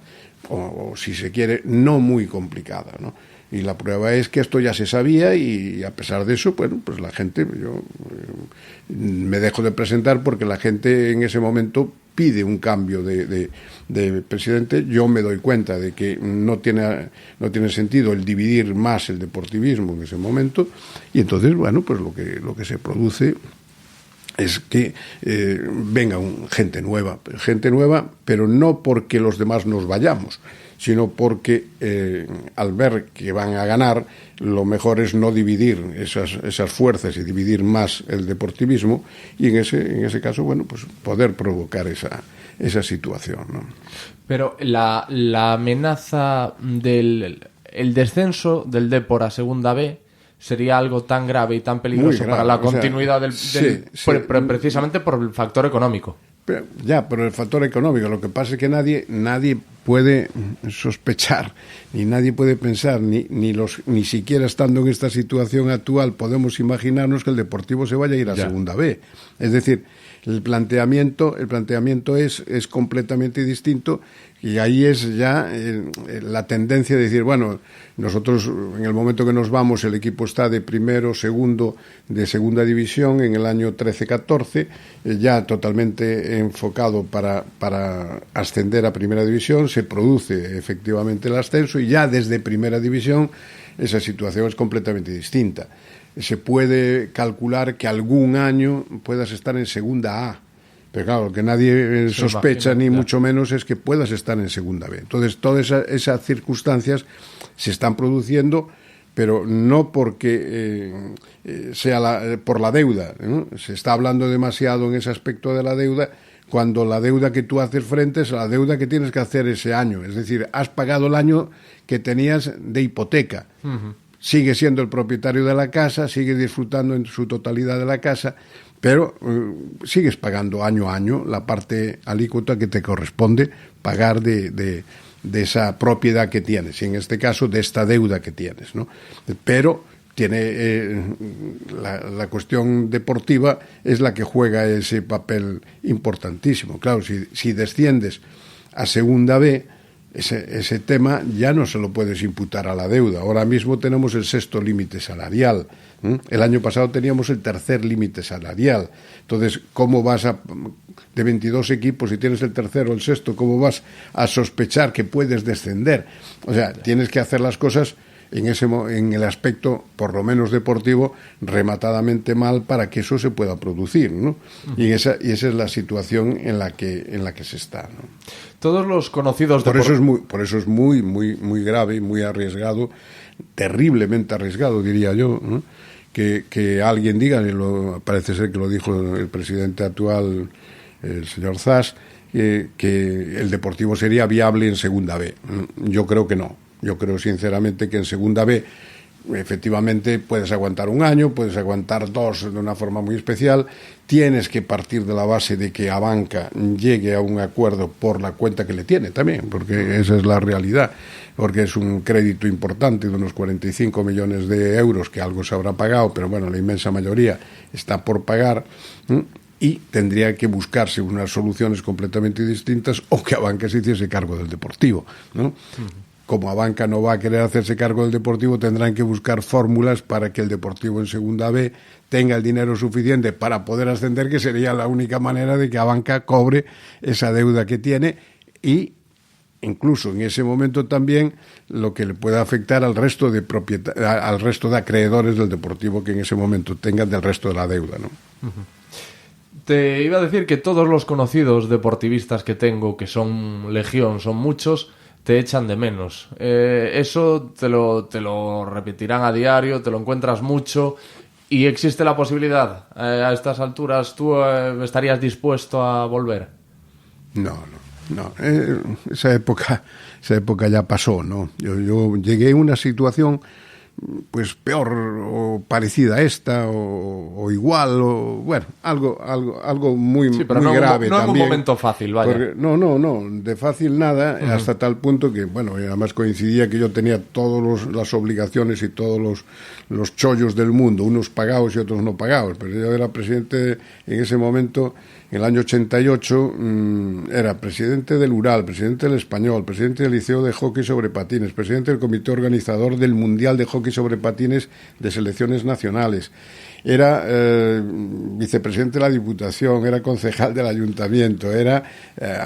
Speaker 2: o si se quiere, no muy complicada, ¿no? Y la prueba es que esto ya se sabía y a pesar de eso, bueno, pues la gente, yo me dejo de presentar porque la gente en ese momento pide un cambio de presidente. Yo me doy cuenta de que no tiene sentido el dividir más el deportivismo en ese momento y entonces, bueno, pues lo que se produce es que venga gente nueva, pero no porque los demás nos vayamos, sino porque al ver que van a ganar, lo mejor es no dividir esas fuerzas y dividir más el deportivismo y en ese caso, bueno, pues poder provocar esa situación, ¿no?
Speaker 1: Pero la amenaza del descenso del Depor a Segunda B sería algo tan grave y tan peligroso para la continuidad precisamente por el factor económico.
Speaker 2: Pero el factor económico, lo que pasa es que nadie puede sospechar, ni nadie puede pensar, ni siquiera estando en esta situación actual podemos imaginarnos que el Deportivo se vaya a ir a Segunda B. Es decir, el planteamiento es completamente distinto y ahí es ya la tendencia de decir, bueno, nosotros en el momento que nos vamos el equipo está de primero, segundo de segunda división en el año 13-14, ya totalmente enfocado para ascender a primera división, se produce efectivamente el ascenso y ya desde primera división esa situación es completamente distinta. Se puede calcular que algún año puedas estar en segunda A, pero claro, lo que nadie sospecha ni mucho menos es que puedas estar en segunda B. Entonces todas esas circunstancias se están produciendo, pero no porque sea por la deuda, ¿no? Se está hablando demasiado en ese aspecto de la deuda, cuando la deuda que tú haces frente es la deuda que tienes que hacer ese año. Es decir, has pagado el año que tenías de hipoteca. Sigue siendo el propietario de la casa, sigue disfrutando en su totalidad de la casa, pero sigues pagando año a año la parte alícuota que te corresponde pagar de esa propiedad que tienes, y en este caso de esta deuda que tienes, ¿no? Pero tiene la cuestión deportiva es la que juega ese papel importantísimo. Claro, si desciendes a Segunda B, ese tema ya no se lo puedes imputar a la deuda. Ahora mismo tenemos el 6º límite salarial. El año pasado teníamos el 3er límite salarial. Entonces, ¿cómo vas de 22 equipos, si tienes el 3º o el 6º, cómo vas a sospechar que puedes descender? O sea, tienes que hacer las cosas en el aspecto, por lo menos deportivo, rematadamente mal para que eso se pueda producir, ¿no? Y esa es la situación en la que se está, ¿no?
Speaker 1: Todos los conocidos
Speaker 2: por eso es muy muy grave y muy arriesgado, terriblemente arriesgado, diría yo, ¿no? Que alguien diga, parece ser que lo dijo el presidente actual, el señor Zas, que el Deportivo sería viable en Segunda B. Yo creo que no. Yo creo sinceramente que en Segunda B efectivamente puedes aguantar un año, puedes aguantar 2 de una forma muy especial. Tienes que partir de la base de que Abanca llegue a un acuerdo por la cuenta que le tiene también, porque esa es la realidad, porque es un crédito importante de unos 45 millones de euros que algo se habrá pagado, pero bueno, la inmensa mayoría está por pagar. Y tendría que buscarse unas soluciones completamente distintas o que Abanca se hiciese cargo del Deportivo, ¿no? Como Abanca no va a querer hacerse cargo del Deportivo, tendrán que buscar fórmulas para que el Deportivo en Segunda B tenga el dinero suficiente para poder ascender, que sería la única manera de que Abanca cobre esa deuda que tiene, y incluso en ese momento también lo que le pueda afectar al resto de acreedores del Deportivo que en ese momento tengan del resto de la deuda, ¿no?
Speaker 1: Te iba a decir que todos los conocidos deportivistas que tengo, que son legión, son muchos, te echan de menos. Eso te lo repetirán a diario, te lo encuentras mucho. ¿Y existe la posibilidad? A estas alturas, ¿tú estarías dispuesto a volver?
Speaker 2: No. Esa época ya pasó, ¿no? Yo llegué a una situación pues peor o parecida a esta o igual o bueno, algo muy,
Speaker 1: sí, pero
Speaker 2: muy grave
Speaker 1: no
Speaker 2: también.
Speaker 1: No es un momento fácil, vaya.
Speaker 2: Porque, no, de fácil nada, hasta tal punto que, bueno, además coincidía que yo tenía todas las obligaciones y todos los chollos del mundo, unos pagados y otros no pagados, pero yo era presidente en ese momento. En el año 88 era presidente del Ural, presidente del Español, presidente del Liceo de Hockey sobre Patines, presidente del comité organizador del Mundial de Hockey sobre Patines de selecciones nacionales. Era vicepresidente de la Diputación, era concejal del Ayuntamiento, era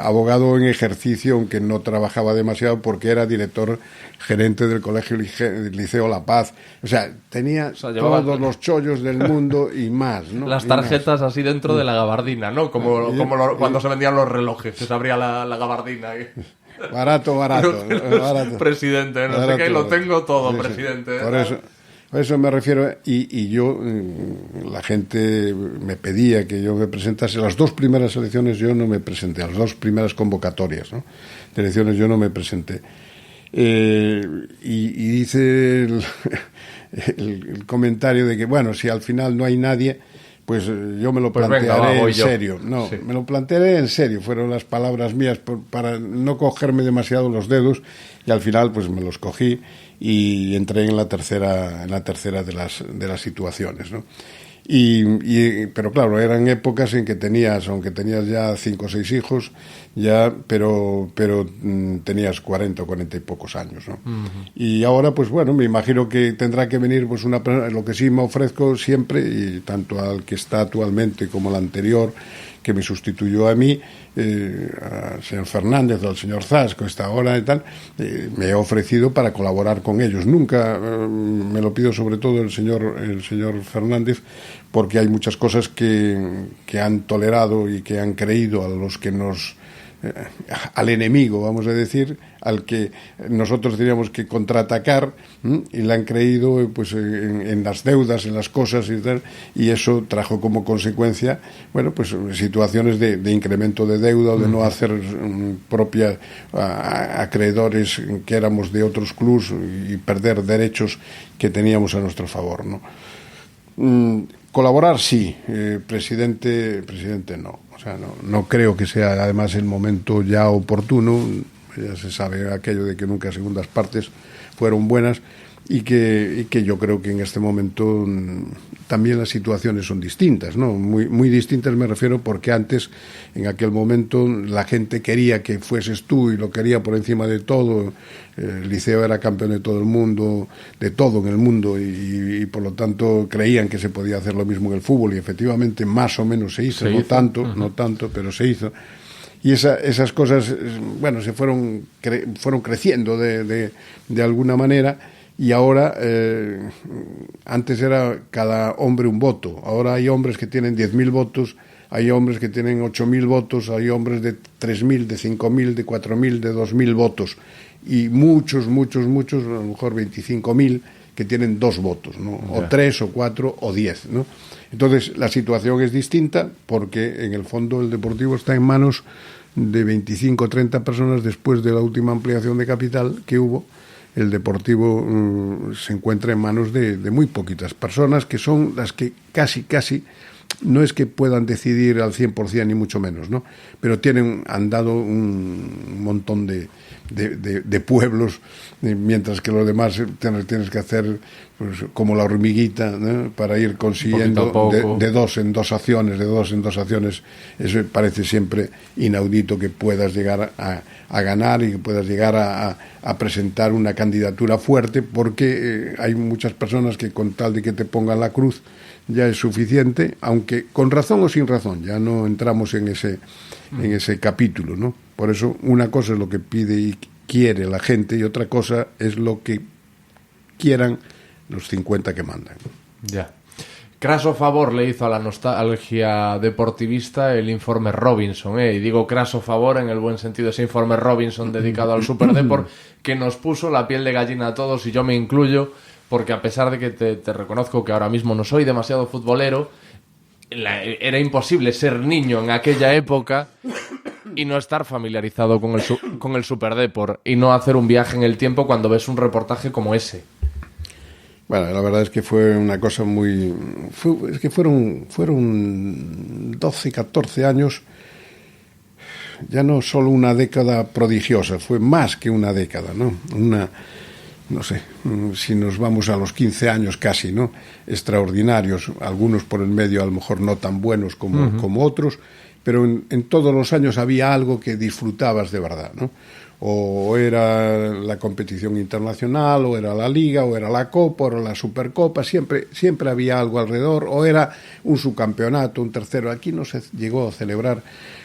Speaker 2: abogado en ejercicio, aunque no trabajaba demasiado porque era director gerente del Colegio Liceo La Paz. O sea, tenía todos los chollos del mundo y más, ¿no?
Speaker 1: Las tarjetas así dentro de la gabardina, ¿no? Como cuando se vendían los relojes, se abría la gabardina.
Speaker 2: Barato.
Speaker 1: Presidente, no sé qué, lo tengo todo, sí, presidente.
Speaker 2: Sí. Por eso me refiero, y yo, la gente me pedía que yo me presentase. Las dos primeras elecciones yo no me presenté, las dos primeras convocatorias, ¿no? De elecciones yo no me presenté. Y dice el comentario de que, bueno, si al final no hay nadie, pues yo me lo plantearé en serio. No, sí. Me lo plantearé en serio, fueron las palabras mías para no cogerme demasiado los dedos, y al final pues me los cogí y entré en la tercera de las situaciones, ¿no? Pero claro, eran épocas en que aunque tenías ya 5 o 6 hijos, pero tenías 40 o 40 y pocos años, ¿no? Uh-huh. Y ahora, pues bueno, me imagino que tendrá que venir pues lo que sí me ofrezco siempre, y tanto al que está actualmente como al anterior, que me sustituyó a mí, al señor Fernández, al señor Zas, que está ahora y tal, me he ofrecido para colaborar con ellos. Nunca me lo pido, sobre todo el señor Fernández, porque hay muchas cosas que han tolerado y que han creído a los que al enemigo, vamos a decir, al que nosotros teníamos que contraatacar, y le han creído pues en las deudas, en las cosas y tal, y eso trajo como consecuencia, bueno, pues situaciones de incremento de deuda o de no hacer propia a acreedores que éramos de otros clubs, y perder derechos que teníamos a nuestro favor, ¿no? Colaborar sí, presidente no. O sea, no creo que sea además el momento ya oportuno. Ya se sabe aquello de que nunca segundas partes fueron buenas, y que yo creo que en este momento también las situaciones son distintas, ¿no? Muy, muy distintas, me refiero, porque antes, en aquel momento, la gente quería que fueses tú y lo quería por encima de todo. El Liceo era campeón de todo el mundo, de todo en el mundo, y por lo tanto creían que se podía hacer lo mismo en el fútbol, y efectivamente más o menos se hizo. No tanto, pero se hizo. Y esas cosas, bueno, se fueron creciendo de alguna manera. Y ahora, antes era cada hombre un voto. Ahora hay hombres que tienen 10.000 votos, hay hombres que tienen 8.000 votos, hay hombres de 3.000, de 5.000, de 4.000, de 2.000 votos. Y muchos, a lo mejor 25.000, que tienen 2 votos, ¿no? Ya. O 3, o 4, o 10, ¿no? Entonces, la situación es distinta, porque en el fondo el Deportivo está en manos de 25 o 30 personas después de la última ampliación de capital que hubo. El Deportivo se encuentra en manos de muy poquitas personas, que son las que casi no es que puedan decidir al 100% ni mucho menos, ¿no? Pero han dado un montón de pueblos, mientras que los demás tienes que hacer pues, como la hormiguita, ¿no? Para ir consiguiendo de dos en dos acciones. Eso parece siempre inaudito, que puedas llegar a ganar y que puedas llegar a presentar una candidatura fuerte, porque hay muchas personas que con tal de que te pongan la cruz ya es suficiente, aunque con razón o sin razón, ya no entramos en ese capítulo, ¿no? Por eso una cosa es lo que pide y quiere la gente, y otra cosa es lo que quieran los 50 que mandan.
Speaker 1: Ya. craso favor le hizo a la nostalgia deportivista el informe Robinson, y digo craso favor en el buen sentido, ese informe Robinson dedicado al Superdeport, que nos puso la piel de gallina a todos, y yo me incluyo, porque a pesar de que te reconozco que ahora mismo no soy demasiado futbolero, era imposible ser niño en aquella época y no estar familiarizado con el Superdeport y no hacer un viaje en el tiempo cuando ves un reportaje como ese.
Speaker 2: Bueno, la verdad es que fue una cosa muy... es que fueron 12, 14 años, ya no solo una década prodigiosa, fue más que una década, ¿no? No sé, si nos vamos a los 15 años casi, ¿no? Extraordinarios, algunos por el medio a lo mejor no tan buenos como otros, pero en todos los años había algo que disfrutabas de verdad, ¿no? O era la competición internacional, o era la Liga, o era la Copa, o era la Supercopa, siempre había algo alrededor, o era un subcampeonato, un tercero. Aquí no se llegó a celebrar,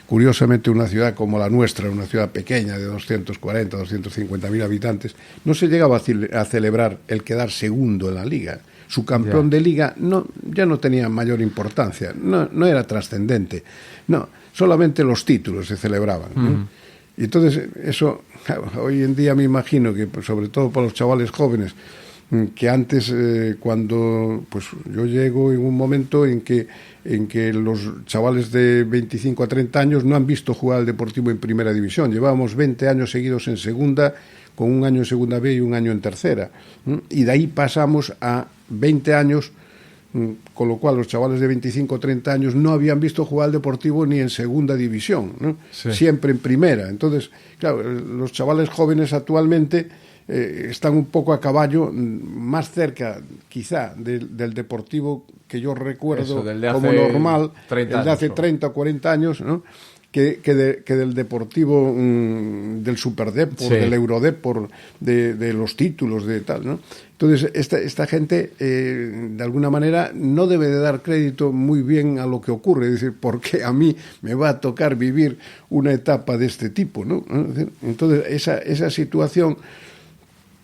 Speaker 2: curiosamente, una ciudad como la nuestra, una ciudad pequeña de 240, 250.000 habitantes, no se llegaba a celebrar el quedar segundo en la Liga. Su campeón de Liga ya no tenía mayor importancia, no era trascendente, no, solamente los títulos se celebraban, ¿no? Y entonces eso, hoy en día me imagino que, pues, sobre todo para los chavales jóvenes, que antes, cuando pues yo llego en un momento en que los chavales de 25 a 30 años no han visto jugar al Deportivo en Primera División. Llevábamos 20 años seguidos en Segunda, con un año en Segunda B y un año en Tercera. Y de ahí pasamos a 20 años, con lo cual los chavales de 25 o 30 años no habían visto jugar al Deportivo ni en Segunda División, ¿no? Sí. Siempre en Primera. Entonces, claro, los chavales jóvenes actualmente están un poco a caballo, más cerca quizá del Deportivo que yo recuerdo como normal, el de hace 30 o 40 años, ¿no? Que del Deportivo, del Superdeport, del Eurodeport, de los títulos, de tal, ¿no? Entonces, esta gente, de alguna manera, no debe de dar crédito muy bien a lo que ocurre. Es decir, ¿por qué a mí me va a tocar vivir una etapa de este tipo, ¿no? Entonces, esa situación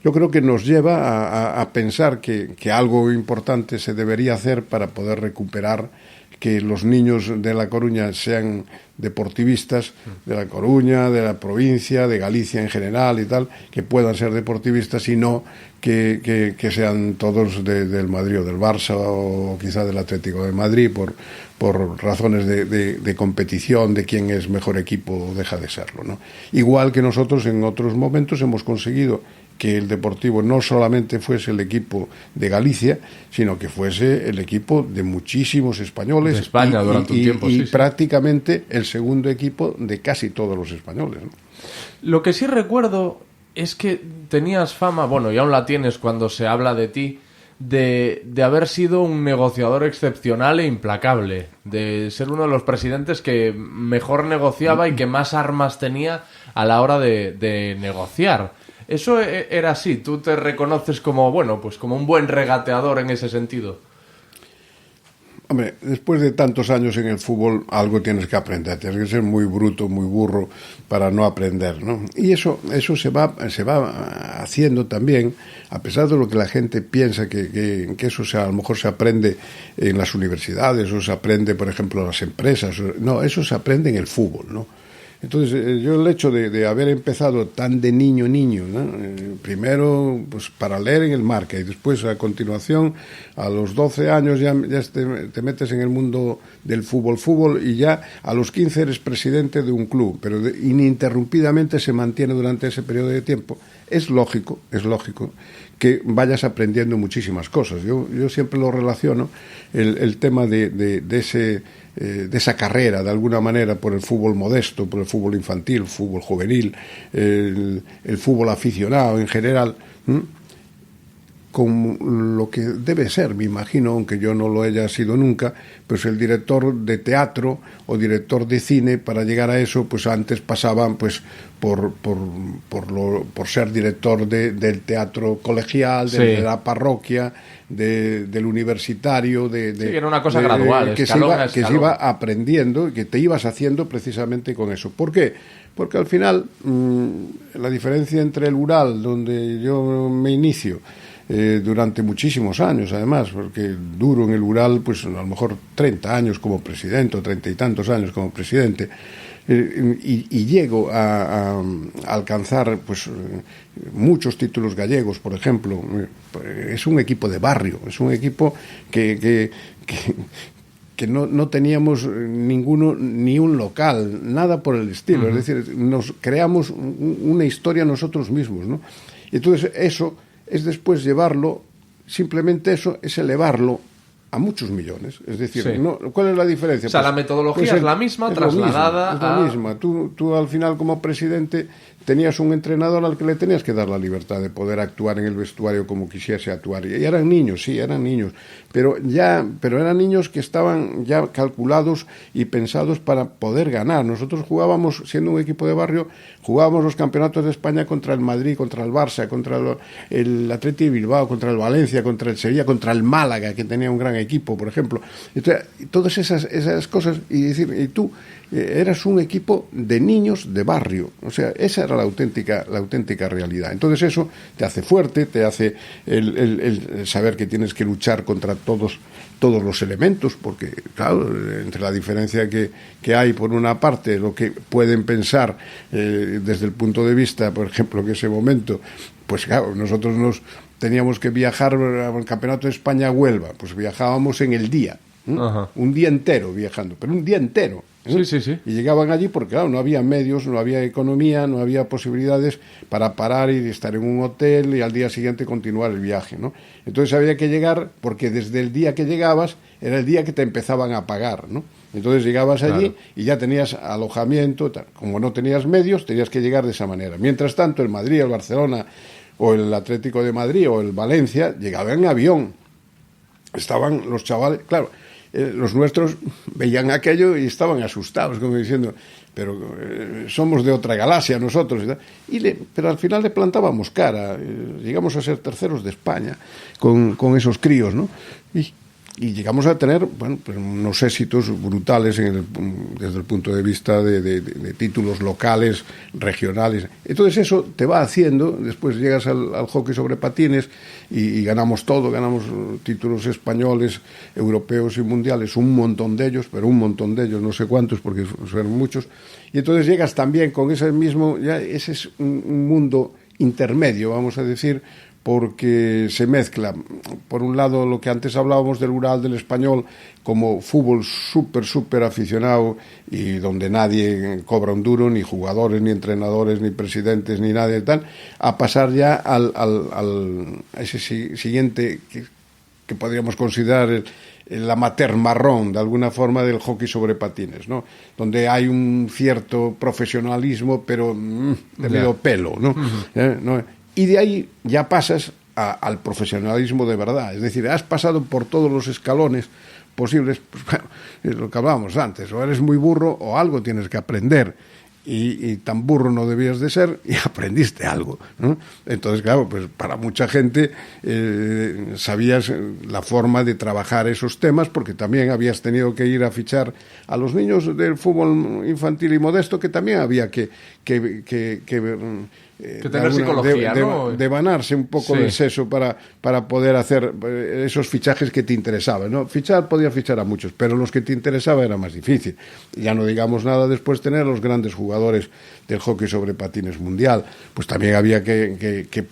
Speaker 2: yo creo que nos lleva a pensar que algo importante se debería hacer para poder recuperar que los niños de La Coruña sean deportivistas, de La Coruña, de la provincia, de Galicia en general y tal, que puedan ser deportivistas y no que sean todos del Madrid o del Barça o quizá del Atlético de Madrid por razones de competición, de quién es mejor equipo o deja de serlo, ¿no? Igual que nosotros en otros momentos hemos conseguido que el Deportivo no solamente fuese el equipo de Galicia, sino que fuese el equipo de muchísimos españoles,
Speaker 1: de España durante un tiempo,
Speaker 2: y prácticamente el segundo equipo de casi todos los españoles, ¿no?
Speaker 1: Lo que sí recuerdo es que tenías fama, bueno, y aún la tienes cuando se habla de ti, de haber sido un negociador excepcional e implacable, de ser uno de los presidentes que mejor negociaba y que más armas tenía a la hora de negociar. ¿Eso era así? ¿Tú te reconoces como, bueno, pues como un buen regateador en ese sentido?
Speaker 2: Hombre, después de tantos años en el fútbol, algo tienes que aprender. Tienes que ser muy bruto, muy burro para no aprender, ¿no? Y eso se va haciendo también, a pesar de lo que la gente piensa que eso a lo mejor se aprende en las universidades o se aprende, por ejemplo, en las empresas. No, eso se aprende en el fútbol, ¿no? Entonces, yo el hecho de haber empezado tan de niño, ¿no? Primero pues para leer en el Marca y después a continuación a los 12 años ya te metes en el mundo del fútbol y ya a los 15 eres presidente de un club, pero ininterrumpidamente se mantiene durante ese periodo de tiempo. Es lógico que vayas aprendiendo muchísimas cosas. Yo siempre lo relaciono, el tema de esa carrera, de alguna manera, por el fútbol modesto, por el fútbol infantil, el fútbol juvenil, el fútbol aficionado en general, con lo que debe ser, me imagino, aunque yo no lo haya sido nunca, pues el director de teatro o director de cine, para llegar a eso, pues antes pasaban pues por ser director del teatro colegial, de la parroquia, del universitario,
Speaker 1: sí, era una cosa gradual,
Speaker 2: que se iba aprendiendo y que te ibas haciendo precisamente con eso. ¿Por qué? Porque al final la diferencia entre el Ural, donde yo me inicio, durante muchísimos años, además, porque duro en el Ural, pues a lo mejor 30 años como presidente, o 30 y tantos años como presidente, y llego a alcanzar pues muchos títulos gallegos, por ejemplo. Es un equipo de barrio, es un equipo que no teníamos ninguno, ni un local, nada por el estilo. Es decir, nos creamos una historia nosotros mismos, ¿no? Y entonces eso es después llevarlo, simplemente eso es elevarlo a muchos millones. Es decir,
Speaker 1: sí.
Speaker 2: ¿no? ¿Cuál es la diferencia?
Speaker 1: O sea, la metodología es la misma, trasladada
Speaker 2: es la misma. Tú al final, como presidente, tenías un entrenador al que le tenías que dar la libertad de poder actuar en el vestuario como quisiese actuar. Y eran niños, sí, eran niños. Pero eran niños que estaban ya calculados y pensados para poder ganar. Nosotros jugábamos, siendo un equipo de barrio, jugábamos los campeonatos de España contra el Madrid, contra el Barça, contra el Athletic de Bilbao, contra el Valencia, contra el Sevilla, contra el Málaga, que tenía un gran equipo, por ejemplo. Entonces, todas esas cosas, y tú eras un equipo de niños de barrio. O sea, esa era la auténtica realidad. Entonces eso te hace fuerte, te hace el saber que tienes que luchar contra todos los elementos, porque claro, entre la diferencia que hay por una parte, lo que pueden pensar desde el punto de vista, por ejemplo, que ese momento, pues claro, nosotros teníamos que viajar al Campeonato de España a Huelva, pues viajábamos en el día, un día entero viajando, pero un día entero.
Speaker 1: Sí.
Speaker 2: Y llegaban allí porque, claro, no había medios, no había economía, no había posibilidades para parar y estar en un hotel y al día siguiente continuar el viaje, ¿no? Entonces había que llegar, porque desde el día que llegabas era el día que te empezaban a pagar, ¿no? Entonces llegabas allí, claro, y ya tenías alojamiento, tal. Como no tenías medios, tenías que llegar de esa manera. Mientras tanto, el Madrid, el Barcelona o el Atlético de Madrid o el Valencia llegaban en avión. Estaban los chavales, claro, los nuestros veían aquello y estaban asustados, como diciendo, pero somos de otra galaxia nosotros. Pero al final le plantábamos cara, llegamos a ser terceros de España con esos críos, ¿no? Y llegamos a tener, bueno, pues unos éxitos brutales desde el punto de vista de títulos locales, regionales. Entonces eso te va haciendo, después llegas al hockey sobre patines y ganamos todo, ganamos títulos españoles, europeos y mundiales, un montón de ellos, no sé cuántos porque fueron muchos. Y entonces llegas también con ese mismo, ya ese es un mundo intermedio, vamos a decir, porque se mezcla, por un lado, lo que antes hablábamos del Ural, del español, como fútbol súper aficionado y donde nadie cobra un duro, ni jugadores, ni entrenadores, ni presidentes, ni nadie tal, a pasar ya a ese siguiente que podríamos considerar el amateur marrón, de alguna forma, del hockey sobre patines, ¿no? Donde hay un cierto profesionalismo, pero de medio pelo, ¿no? ¿no? Y de ahí ya pasas al profesionalismo de verdad. Es decir, has pasado por todos los escalones posibles. Pues, bueno, es lo que hablábamos antes. O eres muy burro o algo tienes que aprender. Y tan burro no debías de ser y aprendiste algo, ¿no? Entonces, claro, pues para mucha gente sabías la forma de trabajar esos temas, porque también habías tenido que ir a fichar a los niños del fútbol infantil y modesto, que también había que
Speaker 1: tener psicología, ¿no?
Speaker 2: Devanarse un poco del seso para poder hacer esos fichajes que te interesaban, ¿no? Podía fichar a muchos, pero los que te interesaba era más difícil. Ya no digamos nada después tener los grandes jugadores del hockey sobre patines mundial. Pues también había que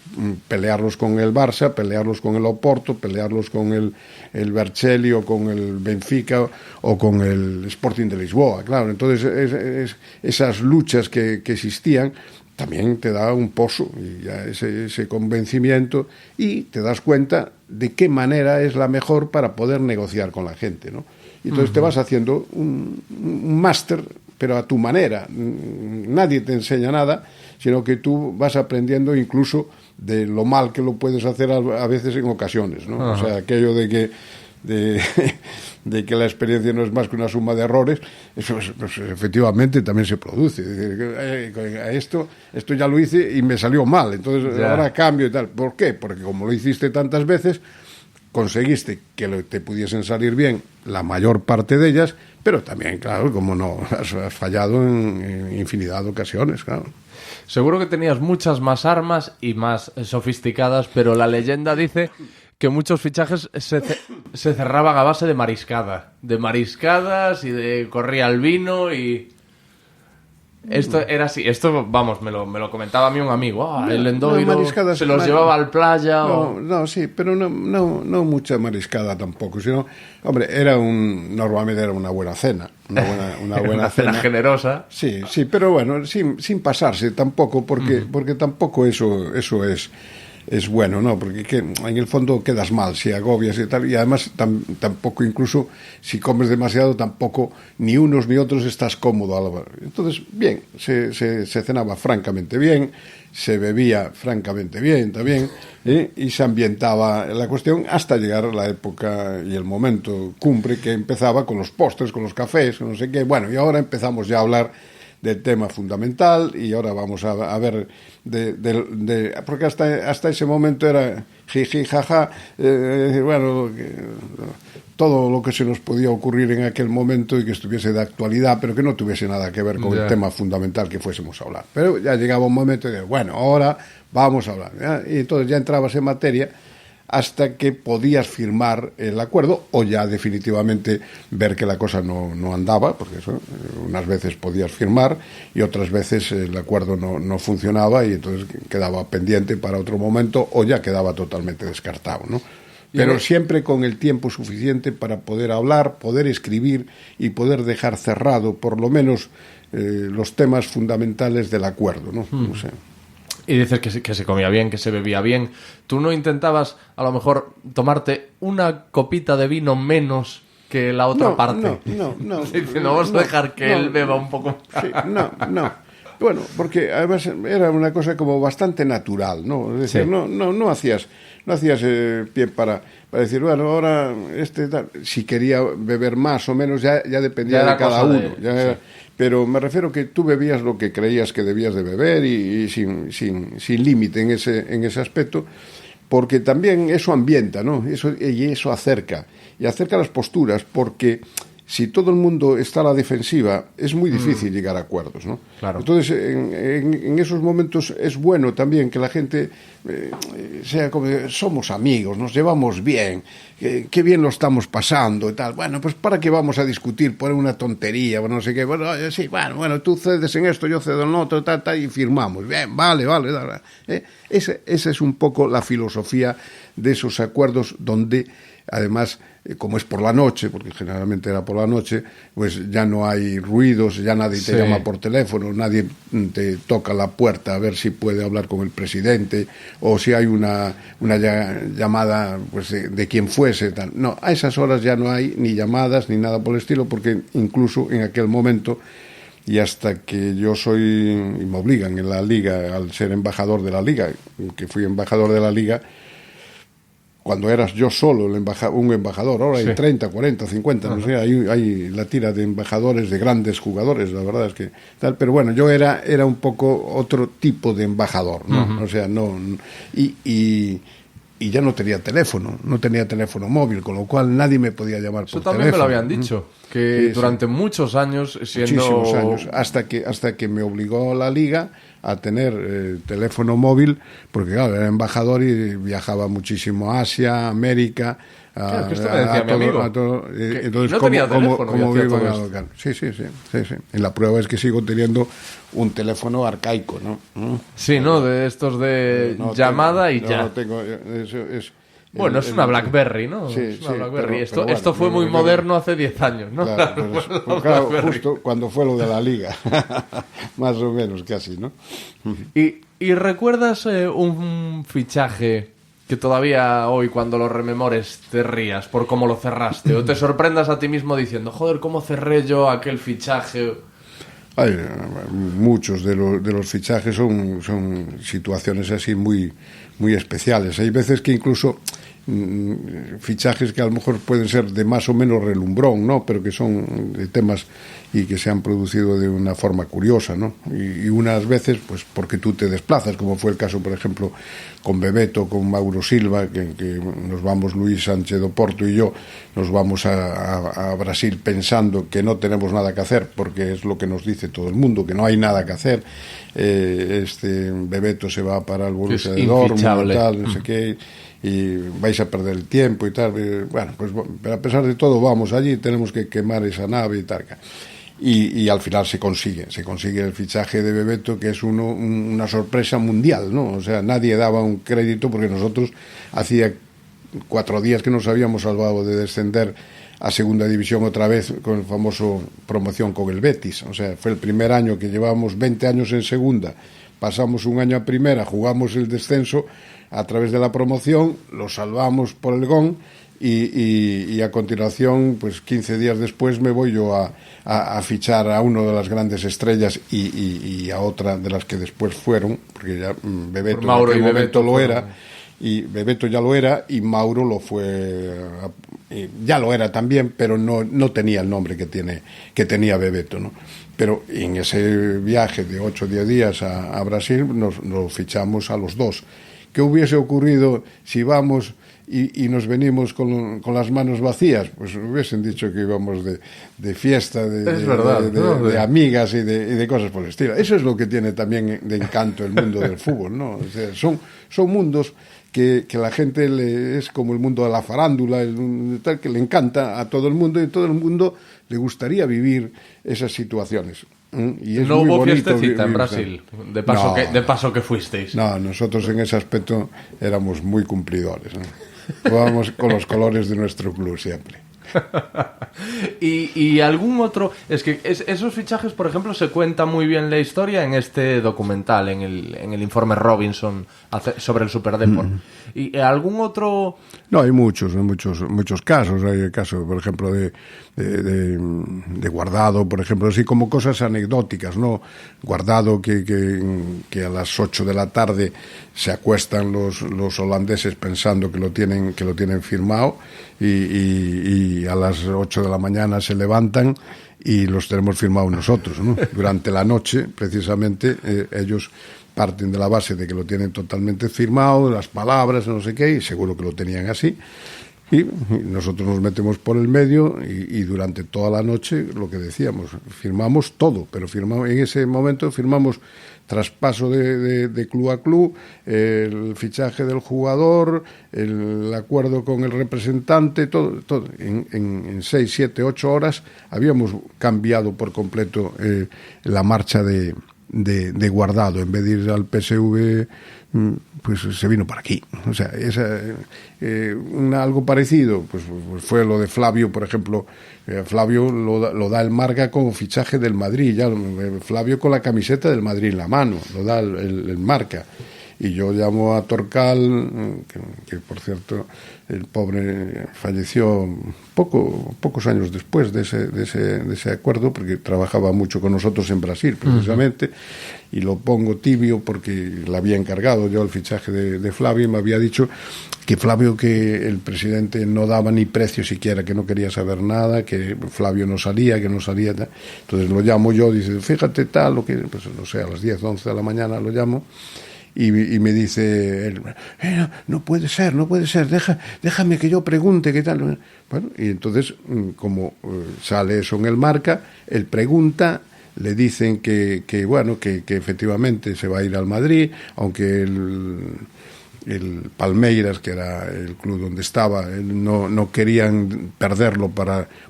Speaker 2: pelearlos con el Barça, pelearlos con el Oporto, pelearlos con el Vercelli o con el Benfica o con el Sporting de Lisboa, claro. Entonces esas luchas que existían también te da un pozo y ya ese convencimiento, y te das cuenta de qué manera es la mejor para poder negociar con la gente, ¿no? Y entonces te vas haciendo un máster, pero a tu manera. Nadie te enseña nada, sino que tú vas aprendiendo incluso de lo mal que lo puedes hacer a veces en ocasiones, ¿no? O sea, aquello de que la experiencia no es más que una suma de errores, eso pues, efectivamente también se produce. Esto ya lo hice y me salió mal, entonces ahora cambio y tal. ¿Por qué? Porque como lo hiciste tantas veces, conseguiste que te pudiesen salir bien la mayor parte de ellas, pero también, claro, como no, has fallado en infinidad de ocasiones, claro.
Speaker 1: Seguro que tenías muchas más armas y más sofisticadas, pero la leyenda dice que muchos fichajes se cerraban a base de mariscada. De mariscadas y de corría el vino y... Esto era así, esto, vamos, me lo comentaba a mí un amigo. El Endoiro se los llevaba al playa.
Speaker 2: No, sí, pero no mucha mariscada tampoco, sino, hombre, normalmente era una buena cena. Una buena cena
Speaker 1: generosa.
Speaker 2: Sí, pero bueno, sin pasarse tampoco, porque tampoco eso es bueno, ¿no? Porque en el fondo quedas mal si agobias y tal, y además tampoco, incluso si comes demasiado, tampoco ni unos ni otros estás cómodo. Entonces, bien, se cenaba francamente bien, se bebía francamente bien también, y se ambientaba la cuestión hasta llegar a la época y el momento cumbre que empezaba con los postres, con los cafés, con no sé qué. Bueno, y ahora empezamos ya a hablar del tema fundamental, y ahora vamos a ver porque hasta ese momento era jiji, jaja, bueno, todo lo que se nos podía ocurrir en aquel momento y que estuviese de actualidad, pero que no tuviese nada que ver con el tema fundamental que fuésemos a hablar. Pero ya llegaba un momento de, bueno, ahora vamos a hablar, ¿ya? Y entonces ya entrabas en materia hasta que podías firmar el acuerdo, o ya definitivamente ver que la cosa no andaba, porque eso, unas veces podías firmar y otras veces el acuerdo no funcionaba, y entonces quedaba pendiente para otro momento, o ya quedaba totalmente descartado, ¿no? Pero siempre con el tiempo suficiente para poder hablar, poder escribir y poder dejar cerrado por lo menos los temas fundamentales del acuerdo, ¿no? O sea,
Speaker 1: y dices que se comía bien, que se bebía bien. ¿Tú no intentabas, a lo mejor, tomarte una copita de vino menos que la otra parte?
Speaker 2: No.
Speaker 1: Diciendo, vamos a dejar que él beba un poco.
Speaker 2: Sí, no. Bueno, porque además era una cosa como bastante natural, ¿no? Es decir, sí. no hacías pie para decir, bueno, ahora si quería beber más o menos ya dependía de cada uno. Sí. Pero me refiero que tú bebías lo que creías que debías de beber y sin límite en ese aspecto, porque también eso ambienta, ¿no? Eso acerca las posturas, porque si todo el mundo está a la defensiva, es muy difícil llegar a acuerdos, ¿no?
Speaker 1: Claro.
Speaker 2: Entonces, en esos momentos es bueno también que la gente sea como, somos amigos, nos llevamos bien, qué bien lo estamos pasando y tal. Bueno, pues ¿para qué vamos a discutir por una tontería? Bueno, no sé qué. Bueno, sí, bueno, tú cedes en esto, yo cedo en otro, tal, y firmamos. Bien, vale. Esa es un poco la filosofía de esos acuerdos, donde además, como es por la noche, porque generalmente era por la noche, pues ya no hay ruidos, ya nadie te llama por teléfono, nadie te toca la puerta a ver si puede hablar con el presidente, o si hay una llamada pues de quien fuese, tal. No, a esas horas ya no hay ni llamadas ni nada por el estilo, porque incluso en aquel momento, y hasta que yo y me obligan en la Liga, al ser embajador de la Liga, que fui embajador de la Liga, cuando eras yo solo un embajador, ahora hay 30, 40, 50, no sé, hay la tira de embajadores, de grandes jugadores, la verdad es que tal, pero bueno, yo era un poco otro tipo de embajador, ¿no? O sea, y ya no tenía teléfono móvil, con lo cual nadie me podía llamar por teléfono. Eso
Speaker 1: también me lo habían dicho, que durante muchos años,
Speaker 2: muchísimos años, hasta que me obligó la Liga a tener teléfono móvil, porque claro, era embajador y viajaba muchísimo a Asia, América,
Speaker 1: claro, que esto me decía mi amigo.
Speaker 2: Entonces,
Speaker 1: no tenía teléfono,
Speaker 2: sí. Y la prueba es que sigo teniendo un teléfono arcaico, ¿no?
Speaker 1: Sí, ¿no? De estos de llamada y ya.
Speaker 2: No tengo, eso es...
Speaker 1: Bueno, es una BlackBerry, ¿no?
Speaker 2: Sí,
Speaker 1: es una BlackBerry.
Speaker 2: Pero
Speaker 1: esto fue muy moderno hace 10 años, ¿no?
Speaker 2: Claro, justo cuando fue lo de la Liga. Más o menos, casi, ¿no?
Speaker 1: ¿Y recuerdas un fichaje que todavía hoy, cuando lo rememores, te rías por cómo lo cerraste? ¿O te sorprendas a ti mismo diciendo, joder, cómo cerré yo aquel fichaje?
Speaker 2: Muchos de los fichajes son situaciones así muy, muy especiales. Hay veces que incluso fichajes que a lo mejor pueden ser de más o menos relumbrón, ¿no? Pero que son de temas y que se han producido de una forma curiosa, ¿no? Y unas veces, pues porque tú te desplazas, como fue el caso, por ejemplo, con Bebeto, con Mauro Silva, que nos vamos, Luis Sánchez do Porto y yo, nos vamos a Brasil pensando que no tenemos nada que hacer, porque es lo que nos dice todo el mundo, que no hay nada que hacer. Bebeto se va para el Borussia de Dortmund, tal, no sé qué, y vais a perder el tiempo y tal. Bueno, pues a pesar de todo vamos allí, tenemos que quemar esa nave y tal. Y al final se consigue el fichaje de Bebeto, que es una sorpresa mundial, ¿no? O sea, nadie daba un crédito, porque nosotros hacía 4 días que nos habíamos salvado de descender a segunda división otra vez con el famoso promoción con el Betis. O sea, fue el primer año que llevábamos 20 años en segunda, pasamos un año a primera, jugamos el descenso a través de la promoción, lo salvamos por el gong, y a continuación, pues 15 días después me voy yo a fichar a uno de las grandes estrellas y a otra de las que después fueron, porque ya Bebeto en aquel momento lo era, y Bebeto ya lo era, y Mauro lo fue, ya lo era también, pero no tenía el nombre que tenía Bebeto, ¿no? Pero en ese viaje de 8 o 10 días a Brasil nos fichamos a los dos. ¿Qué hubiese ocurrido si vamos y nos venimos con las manos vacías? Pues hubiesen dicho que íbamos de fiesta, de amigas y de cosas por el estilo. Eso es lo que tiene también de encanto el mundo del fútbol, ¿no? O sea, son mundos que la gente es como el mundo de la farándula, tal, que le encanta a todo el mundo, y todo el mundo le gustaría vivir esas situaciones. Y es
Speaker 1: no
Speaker 2: muy
Speaker 1: hubo
Speaker 2: bonito
Speaker 1: fiestecita en Brasil, de paso que fuisteis.
Speaker 2: No, nosotros en ese aspecto éramos muy cumplidores, ¿no? Jugábamos con los colores de nuestro club siempre.
Speaker 1: y algún otro, es que esos fichajes, por ejemplo, se cuenta muy bien la historia en este documental, en el informe Robinson sobre el Superdeport. ¿Y algún otro?
Speaker 2: No, hay muchos casos. Hay el caso, por ejemplo, de Guardado, por ejemplo, así como cosas anecdóticas, ¿no? Guardado que a las 8 de la tarde se acuestan los holandeses pensando que lo tienen firmado, y a las 8 de la mañana se levantan y los tenemos firmados nosotros, ¿no? Durante la noche, precisamente, ellos parten de la base de que lo tienen totalmente firmado, las palabras, no sé qué, y seguro que lo tenían así. Y nosotros nos metemos por el medio y durante toda la noche, lo que decíamos, firmamos todo, pero en ese momento firmamos traspaso de club a club, el fichaje del jugador, el acuerdo con el representante, todo. En 6, 7, 8 horas habíamos cambiado por completo la marcha de Guardado. En vez de ir al PSV, pues se vino para aquí. O sea, algo parecido pues fue lo de Flavio, por ejemplo. Flavio lo da el Marca como fichaje del Madrid, ya Flavio con la camiseta del Madrid en la mano, lo da el Marca. Y yo llamo a Torcal, que por cierto el pobre falleció pocos años después de ese acuerdo, porque trabajaba mucho con nosotros en Brasil precisamente, y lo pongo tibio porque le había encargado yo el fichaje de Flavio, y me había dicho que Flavio, que el presidente no daba ni precio siquiera, que no quería saber nada, que Flavio no salía, tal. Entonces lo llamo yo, dice, fíjate tal, lo que, pues no sé, a las 10, 11 de la mañana lo llamo. Y me dice él, no puede ser, déjame que yo pregunte qué tal. Bueno, y entonces, como sale eso en el Marca, él pregunta, le dicen que efectivamente se va a ir al Madrid, aunque el Palmeiras, que era el club donde estaba, no querían perderlo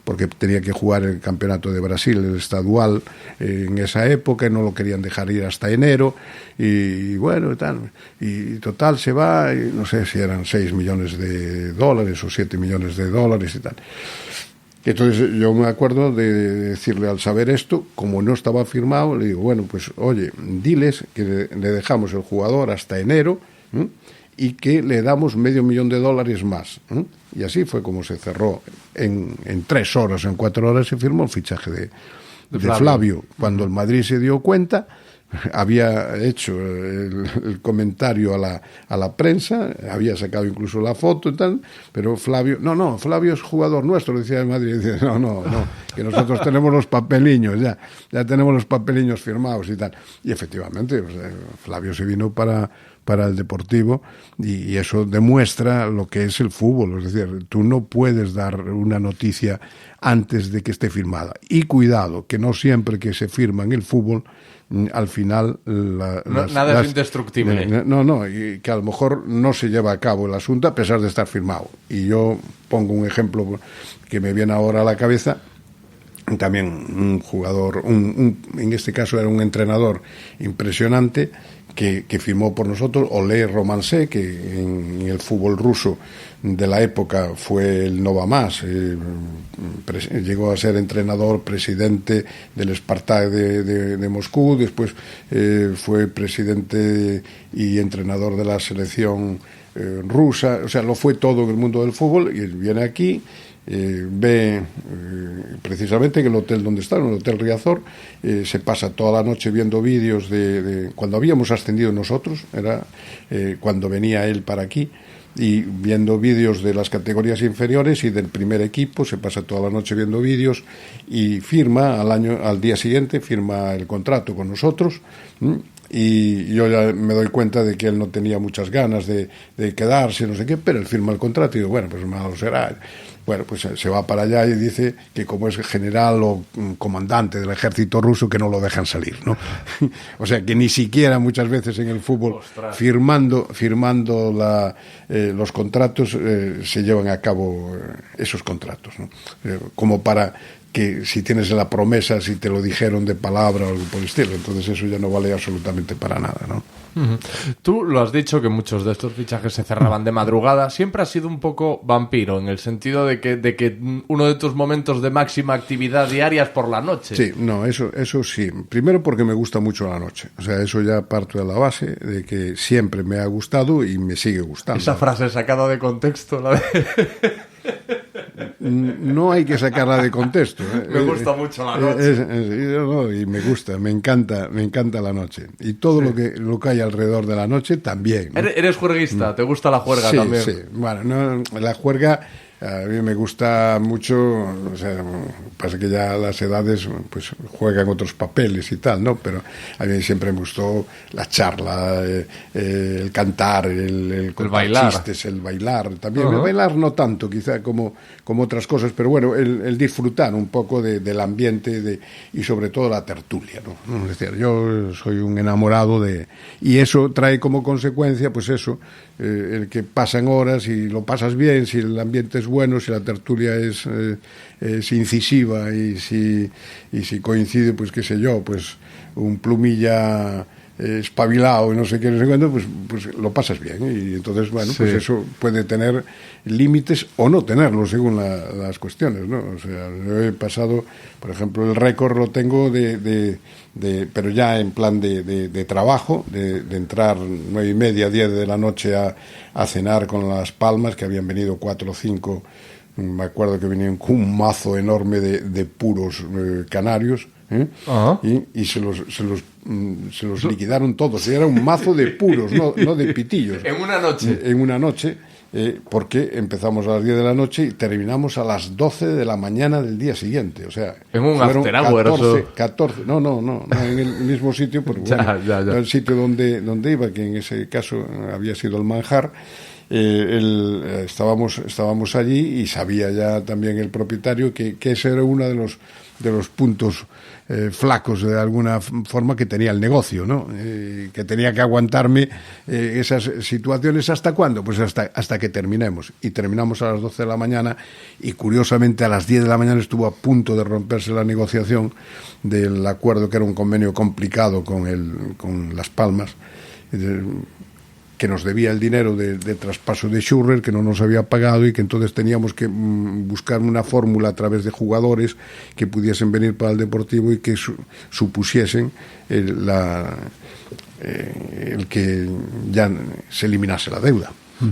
Speaker 2: porque tenía que jugar el campeonato de Brasil, el estadual, en esa época, y no lo querían dejar ir hasta enero, y bueno, y total se va, y no sé si eran $6 millones o $7 millones y tal. Entonces yo me acuerdo de decirle, al saber esto, como no estaba firmado, le digo, bueno, pues oye, diles que le dejamos el jugador hasta enero, y que le damos $500,000 más. Y así fue como se cerró. En 3 horas, en 4 horas se firmó el fichaje de Flavio. Cuando el Madrid se dio cuenta, había hecho el comentario a la prensa, había sacado incluso la foto y tal, pero Flavio es jugador nuestro, decía el Madrid, dice, no, que nosotros tenemos los papeliños, ya tenemos los papeliños firmados y tal. Y efectivamente, pues, Flavio se vino para el Deportivo y eso demuestra lo que es el fútbol, es decir, tú no puedes dar una noticia antes de que esté firmada. Y cuidado, que no siempre que se firma en el fútbol, al final
Speaker 1: nada es indestructible.
Speaker 2: Y que a lo mejor no se lleva a cabo el asunto a pesar de estar firmado. Y yo pongo un ejemplo que me viene ahora a la cabeza. También un jugador, en este caso era un entrenador impresionante que firmó por nosotros, Oleg Romansé, que en el fútbol ruso de la época fue el Novamás, llegó a ser entrenador, presidente del Spartak de Moscú, después fue presidente y entrenador de la selección rusa, o sea, lo fue todo en el mundo del fútbol, y viene aquí. Ve precisamente en el hotel donde está, en el Hotel Riazor, se pasa toda la noche viendo vídeos de cuando habíamos ascendido nosotros, era cuando venía él para aquí, y viendo vídeos de las categorías inferiores y del primer equipo, se pasa toda la noche viendo vídeos y firma al día siguiente firma el contrato con nosotros. Y yo ya me doy cuenta de que él no tenía muchas ganas de quedarse, no sé qué, pero él firma el contrato y digo, bueno, pues malo será. Bueno, pues se va para allá y dice que como es general o comandante del ejército ruso, que no lo dejan salir, ¿no? O sea, que ni siquiera muchas veces en el fútbol, firmando los contratos, se llevan a cabo esos contratos, ¿no? Como para que si tienes la promesa, si te lo dijeron de palabra o algo por el estilo, entonces eso ya no vale absolutamente para nada, ¿no?
Speaker 1: Uh-huh. Tú lo has dicho que muchos de estos fichajes se cerraban de madrugada. Siempre has sido un poco vampiro, en el sentido de que uno de tus momentos de máxima actividad diaria es por la noche.
Speaker 2: Sí, no, eso sí. Primero porque me gusta mucho la noche. O sea, eso ya parto de la base de que siempre me ha gustado y me sigue gustando.
Speaker 1: Esa frase sacada de contexto, la de...
Speaker 2: No hay que sacarla de contexto.
Speaker 1: Me gusta mucho la noche.
Speaker 2: Y me gusta, me encanta la noche. Y todo lo que hay alrededor de la noche también, ¿no?
Speaker 1: ¿Eres juerguista? ¿Te gusta la juerga también?
Speaker 2: Sí. Bueno, la juerga a mí me gusta mucho, o sea, pasa que ya las edades pues juegan otros papeles y tal, ¿no? Pero a mí siempre me gustó la charla, el cantar, el
Speaker 1: bailar.
Speaker 2: Chistes, el bailar también. Uh-huh. El bailar no tanto, quizá como otras cosas, pero bueno, el disfrutar un poco del ambiente y sobre todo la tertulia, ¿no? Es decir, yo soy un enamorado y eso trae como consecuencia, pues eso, el que pasan horas y lo pasas bien, si el ambiente es bueno, si la tertulia es incisiva y si coincide, pues qué sé yo, pues un Plumilla espabilado y no sé qué, no sé cuándo, pues lo pasas bien, y entonces, bueno, sí. Pues eso puede tener límites o no tenerlos según las cuestiones, ¿no? O sea, yo he pasado, por ejemplo, el récord lo tengo pero ya en plan de trabajo, de entrar 9:30, 10 de la noche a cenar con Las Palmas, que habían venido 4 o 5, me acuerdo que venían con un mazo enorme de puros canarios, uh-huh. y se los liquidaron todos. Era un mazo de puros, no de pitillos.
Speaker 1: En una noche.
Speaker 2: En una noche, porque empezamos a las 10 de la noche y terminamos a las 12 de la mañana del día siguiente. O sea,
Speaker 1: en un after hour,
Speaker 2: 14, no, en el mismo sitio, porque bueno,
Speaker 1: ya.
Speaker 2: El sitio donde iba, que en ese caso había sido el Manjar. Estábamos allí y sabía ya también el propietario que ese era uno de los puntos flacos de alguna forma que tenía el negocio, ¿no? Que tenía que aguantarme esas situaciones. ¿Hasta cuándo? Pues hasta que terminemos. Y terminamos a las 12 de la mañana y curiosamente a las 10 de la mañana estuvo a punto de romperse la negociación del acuerdo, que era un convenio complicado con Las Palmas, que nos debía el dinero de traspaso de Schürrer, que no nos había pagado, y que entonces teníamos que buscar una fórmula a través de jugadores que pudiesen venir para el Deportivo y que supusiesen el que ya se eliminase la deuda.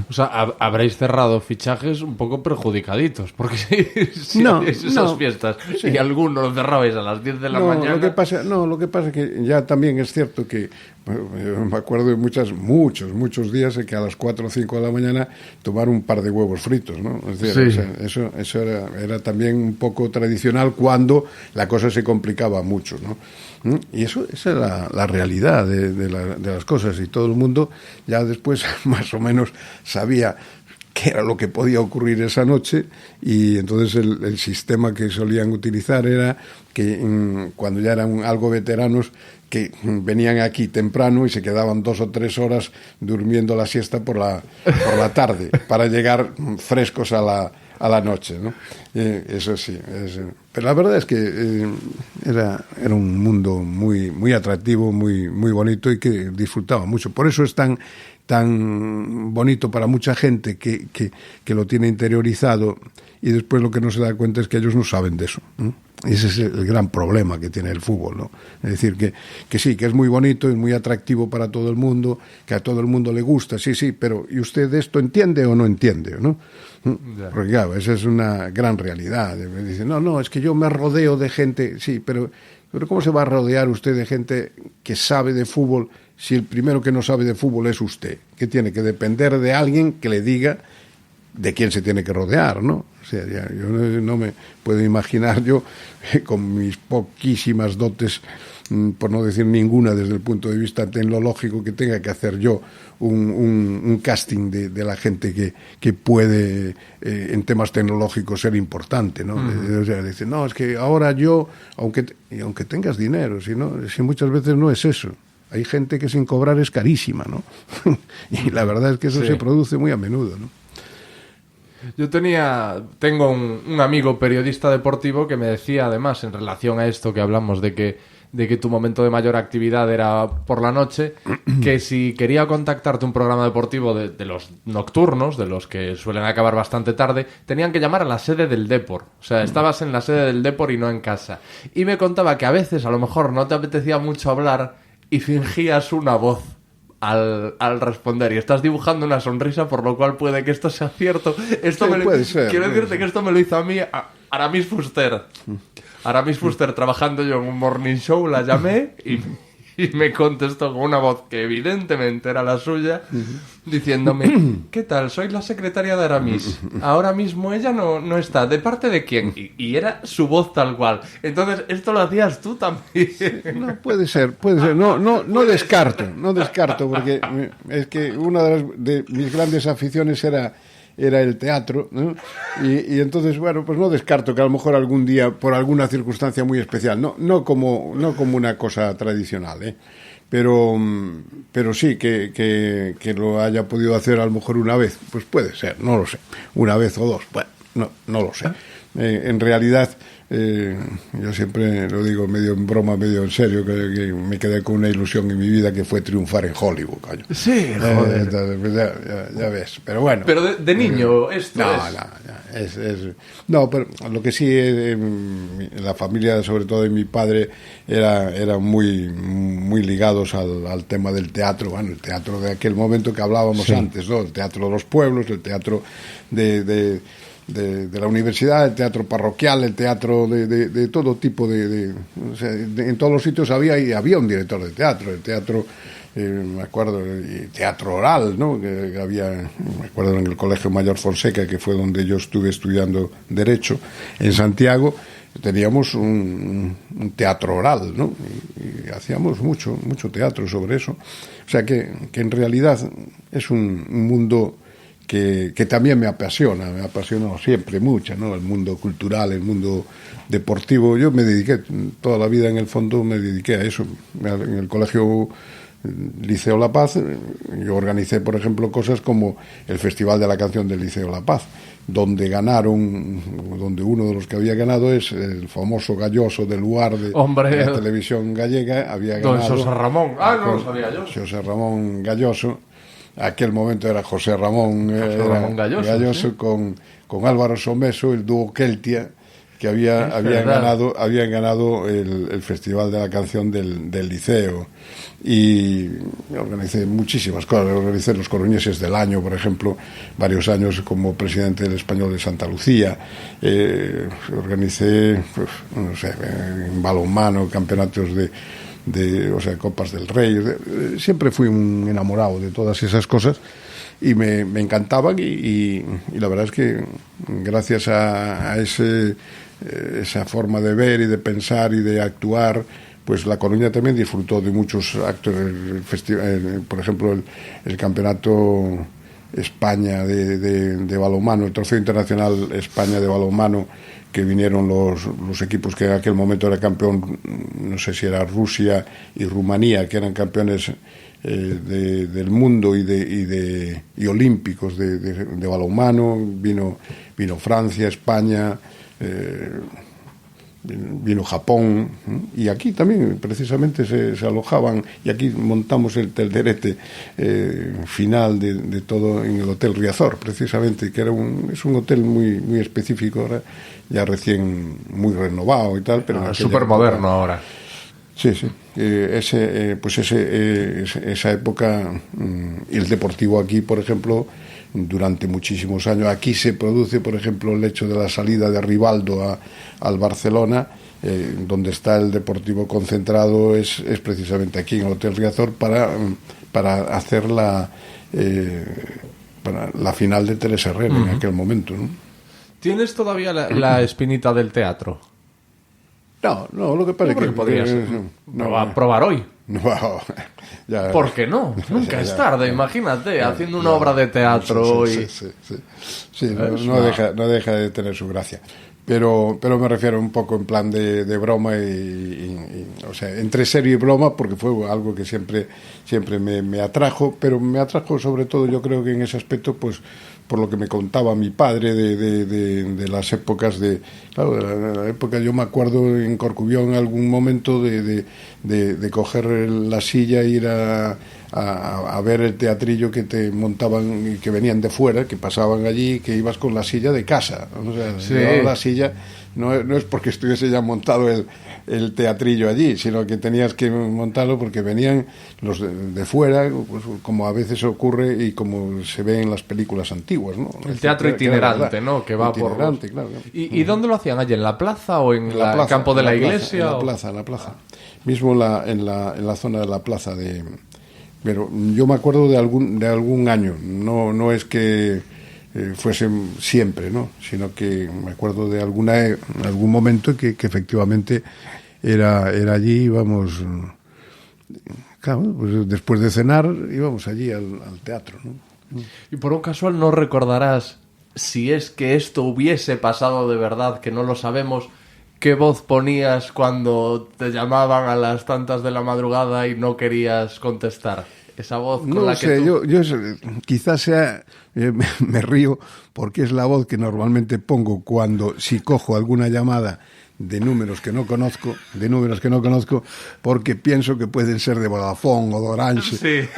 Speaker 1: O sea, habréis cerrado fichajes un poco perjudicaditos, porque si
Speaker 2: No,
Speaker 1: hacéis esas
Speaker 2: no.
Speaker 1: fiestas
Speaker 2: Sí.
Speaker 1: y alguno lo cerrabais a las 10 de la mañana...
Speaker 2: Lo que pasa es que ya también es cierto que yo me acuerdo de muchos días en que a las 4 o 5 de la mañana tomar un par de huevos fritos, ¿no? Es decir,
Speaker 1: Sí.
Speaker 2: eso era también un poco tradicional cuando la cosa se complicaba mucho, ¿no? Y esa era la realidad de las cosas, y todo el mundo ya después más o menos sabía qué era lo que podía ocurrir esa noche, y entonces el sistema que solían utilizar era que cuando ya eran algo veteranos, que venían aquí temprano y se quedaban 2 o 3 horas durmiendo la siesta por la tarde para llegar frescos a la noche, ¿no? Eso sí. Pero la verdad es que era un mundo muy, muy atractivo, muy, muy bonito, y que disfrutaba mucho. Por eso es tan bonito para mucha gente que lo tiene interiorizado, y después lo que no se da cuenta es que ellos no saben de eso, ¿no? Ese es el gran problema que tiene el fútbol, ¿no? Es decir, que sí, que es muy bonito, es muy atractivo para todo el mundo, que a todo el mundo le gusta, sí, pero ¿y usted esto entiende o no entiende, no? Porque claro, esa es una gran realidad. Dice, no, es que yo me rodeo de gente, sí, pero ¿cómo se va a rodear usted de gente que sabe de fútbol si el primero que no sabe de fútbol es usted? Que tiene que depender de alguien que le diga de quién se tiene que rodear, ¿no? O sea, yo no me puedo imaginar yo, con mis poquísimas dotes, por no decir ninguna desde el punto de vista tecnológico, que tenga que hacer yo un casting de la gente que puede en temas tecnológicos ser importante, ¿no? O sea, dice, no, es que ahora yo, aunque tengas dinero, si muchas veces no es eso. Hay gente que sin cobrar es carísima, ¿no? Y la verdad es que eso se produce muy a menudo, ¿no?
Speaker 1: Yo tengo un amigo periodista deportivo que me decía, además, en relación a esto que hablamos de que tu momento de mayor actividad era por la noche, que si quería contactarte un programa deportivo de los nocturnos, de los que suelen acabar bastante tarde, tenían que llamar a la sede del Depor. O sea, estabas en la sede del Depor y no en casa. Y me contaba que a veces, a lo mejor, no te apetecía mucho hablar y fingías una voz al responder, y estás dibujando una sonrisa, por lo cual puede que esto sea cierto.
Speaker 2: Puede ser.
Speaker 1: Quiero decirte que esto me lo hizo a mí Aramis Fuster. Aramis Fuster, trabajando yo en un morning show, la llamé y me contestó con una voz que evidentemente era la suya, diciéndome, ¿qué tal? Soy la secretaria de Aramis. Ahora mismo ella no está. ¿De parte de quién? Y era su voz tal cual. Entonces, esto lo hacías tú también.
Speaker 2: No, puede ser. No descarto, porque es que una de mis grandes aficiones era el teatro, ¿no? Y entonces, bueno, pues no descarto que a lo mejor algún día, por alguna circunstancia muy especial, no como una cosa tradicional, pero sí que lo haya podido hacer a lo mejor una vez, pues puede ser, no lo sé, una vez o dos, bueno, no lo sé. En realidad, yo siempre lo digo medio en broma, medio en serio, que me quedé con una ilusión en mi vida, que fue triunfar en Hollywood, coño.
Speaker 1: Sí, joder.
Speaker 2: Entonces, ya ves, pero bueno.
Speaker 1: Pero de niño, esto
Speaker 2: No, pero lo que sí, la familia, sobre todo de mi padre, eran muy, muy ligados al tema del teatro. Bueno, el teatro de aquel momento que hablábamos antes, ¿no? El teatro de los pueblos, el teatro de la universidad, el teatro parroquial, el teatro de todo tipo o sea, en todos los sitios había un director de teatro. El teatro, me acuerdo, el teatro oral, ¿no? Que había, me acuerdo, en el Colegio Mayor Fonseca, que fue donde yo estuve estudiando Derecho, en Santiago, teníamos un teatro oral, ¿no? Y hacíamos mucho teatro sobre eso. O sea que en realidad es un mundo que también me apasionó siempre mucho, ¿no? El mundo cultural, el mundo deportivo. Yo me dediqué toda la vida, en el fondo, me dediqué a eso. En el colegio Liceo La Paz, yo organicé, por ejemplo, cosas como el Festival de la Canción del Liceo La Paz, donde uno de los que había ganado es el famoso Galloso del Luar de la televisión gallega. Había ganado
Speaker 1: don José Ramón. No lo sabía yo.
Speaker 2: José Ramón Galloso. Aquel momento era José Ramón
Speaker 1: Galloso,
Speaker 2: ¿sí? con Álvaro Someso, el dúo Keltia, que habían ganado el Festival de la Canción del Liceo, y organicé muchísimas cosas. Organicé los Coruñeses del Año, por ejemplo, varios años como presidente del Español de Santa Lucía. Organicé, pues, no sé, en balonmano, campeonatos o sea, Copas del Rey. Siempre fui un enamorado de todas esas cosas y me encantaban, y la verdad es que gracias a esa forma de ver y de pensar y de actuar, pues La Coruña también disfrutó de muchos actos. Por ejemplo, el Campeonato España de balonmano, el Trofeo Internacional España de balonmano, que vinieron los equipos que en aquel momento era campeón, no sé si era Rusia y Rumanía, que eran campeones del mundo y olímpicos de balonmano. Vino Francia, España, vino Japón, y aquí también precisamente se alojaban, y aquí montamos el telderete final de todo en el Hotel Riazor, precisamente, que es un hotel muy, muy específico ahora, ya recién muy renovado y tal, pero
Speaker 1: súper moderno ahora.
Speaker 2: Sí. Esa época, el Deportivo aquí, por ejemplo, durante muchísimos años. Aquí se produce, por ejemplo, el hecho de la salida de Rivaldo al Barcelona, donde está el Deportivo concentrado, es precisamente aquí en el Hotel Riazor para hacer para la final de Teresa Herrera en aquel momento, ¿no?
Speaker 1: ¿Tienes todavía la espinita del teatro?
Speaker 2: No, lo que pasa es que
Speaker 1: podrías probar hoy.
Speaker 2: No, ya,
Speaker 1: ¿por qué no? Nunca es tarde, imagínate, haciendo una obra de teatro.
Speaker 2: Sí, no deja de tener su gracia. Pero me refiero un poco en plan de broma, o sea, entre serio y broma, porque fue algo que siempre me atrajo, pero me atrajo sobre todo, yo creo que en ese aspecto, pues por lo que me contaba mi padre de las épocas claro, de la época. Yo me acuerdo en Corcubión en algún momento de coger la silla e ir a ver el teatrillo que te montaban y que venían de fuera, que pasaban allí, que ibas con la silla de casa. O sea,
Speaker 1: sí.
Speaker 2: La silla no es porque estuviese ya montado el teatrillo allí, sino que tenías que montarlo porque venían los de fuera, pues, como a veces ocurre y como se ve en las películas antiguas, ¿no?
Speaker 1: El teatro itinerante, ¿no? Que va
Speaker 2: itinerante,
Speaker 1: por...
Speaker 2: claro.
Speaker 1: ¿Y dónde lo hacían? ¿Allí en la plaza o en el campo de la iglesia?
Speaker 2: En la plaza. Mismo en la zona de la plaza de... Pero yo me acuerdo de algún año, no es que fuese siempre, ¿no? Sino que me acuerdo de algún momento que efectivamente era allí. Íbamos, claro, pues después de cenar íbamos allí al teatro, ¿no?
Speaker 1: Y por un casual no recordarás, si es que esto hubiese pasado de verdad, que no lo sabemos, ¿qué voz ponías cuando te llamaban a las tantas de la madrugada y no querías contestar? Esa voz con la que
Speaker 2: yo quizás sea... me río porque es la voz que normalmente pongo si cojo alguna llamada de números que no conozco, porque pienso que pueden ser de Vodafone o de Orange, sí,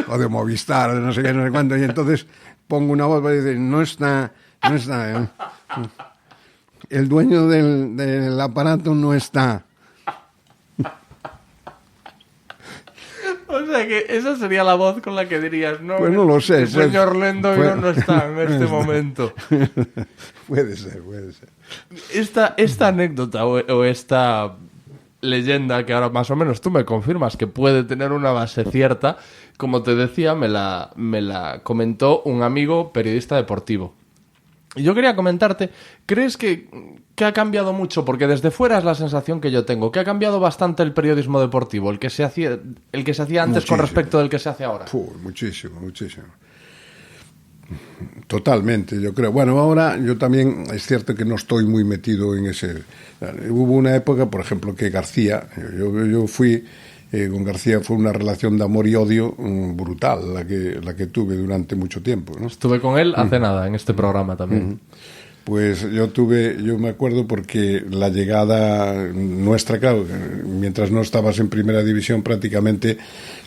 Speaker 2: o de Movistar, o de no sé qué, no sé cuánto, y entonces pongo una voz para decir, no está, el dueño del aparato no está.
Speaker 1: O sea que esa sería la voz con la que dirías, no,
Speaker 2: pues no lo sé,
Speaker 1: el señor Lendoiro no está en este momento.
Speaker 2: Puede ser.
Speaker 1: Esta anécdota o esta leyenda, que ahora más o menos tú me confirmas que puede tener una base cierta, como te decía, me la comentó un amigo periodista deportivo. Y yo quería comentarte, ¿crees que ha cambiado mucho? Porque desde fuera es la sensación que yo tengo, que ha cambiado bastante el periodismo deportivo, el que se hacía antes muchísimo, con respecto del que se hace ahora.
Speaker 2: Muchísimo. Totalmente, yo creo. Bueno, ahora yo también, es cierto que no estoy muy metido en ese... Hubo una época, por ejemplo, que García, yo fui... con García fue una relación de amor y odio brutal la que tuve durante mucho tiempo, ¿no?
Speaker 1: Estuve con él hace nada en este programa también.
Speaker 2: Pues yo me acuerdo porque la llegada nuestra, claro, mientras no estabas en primera división prácticamente,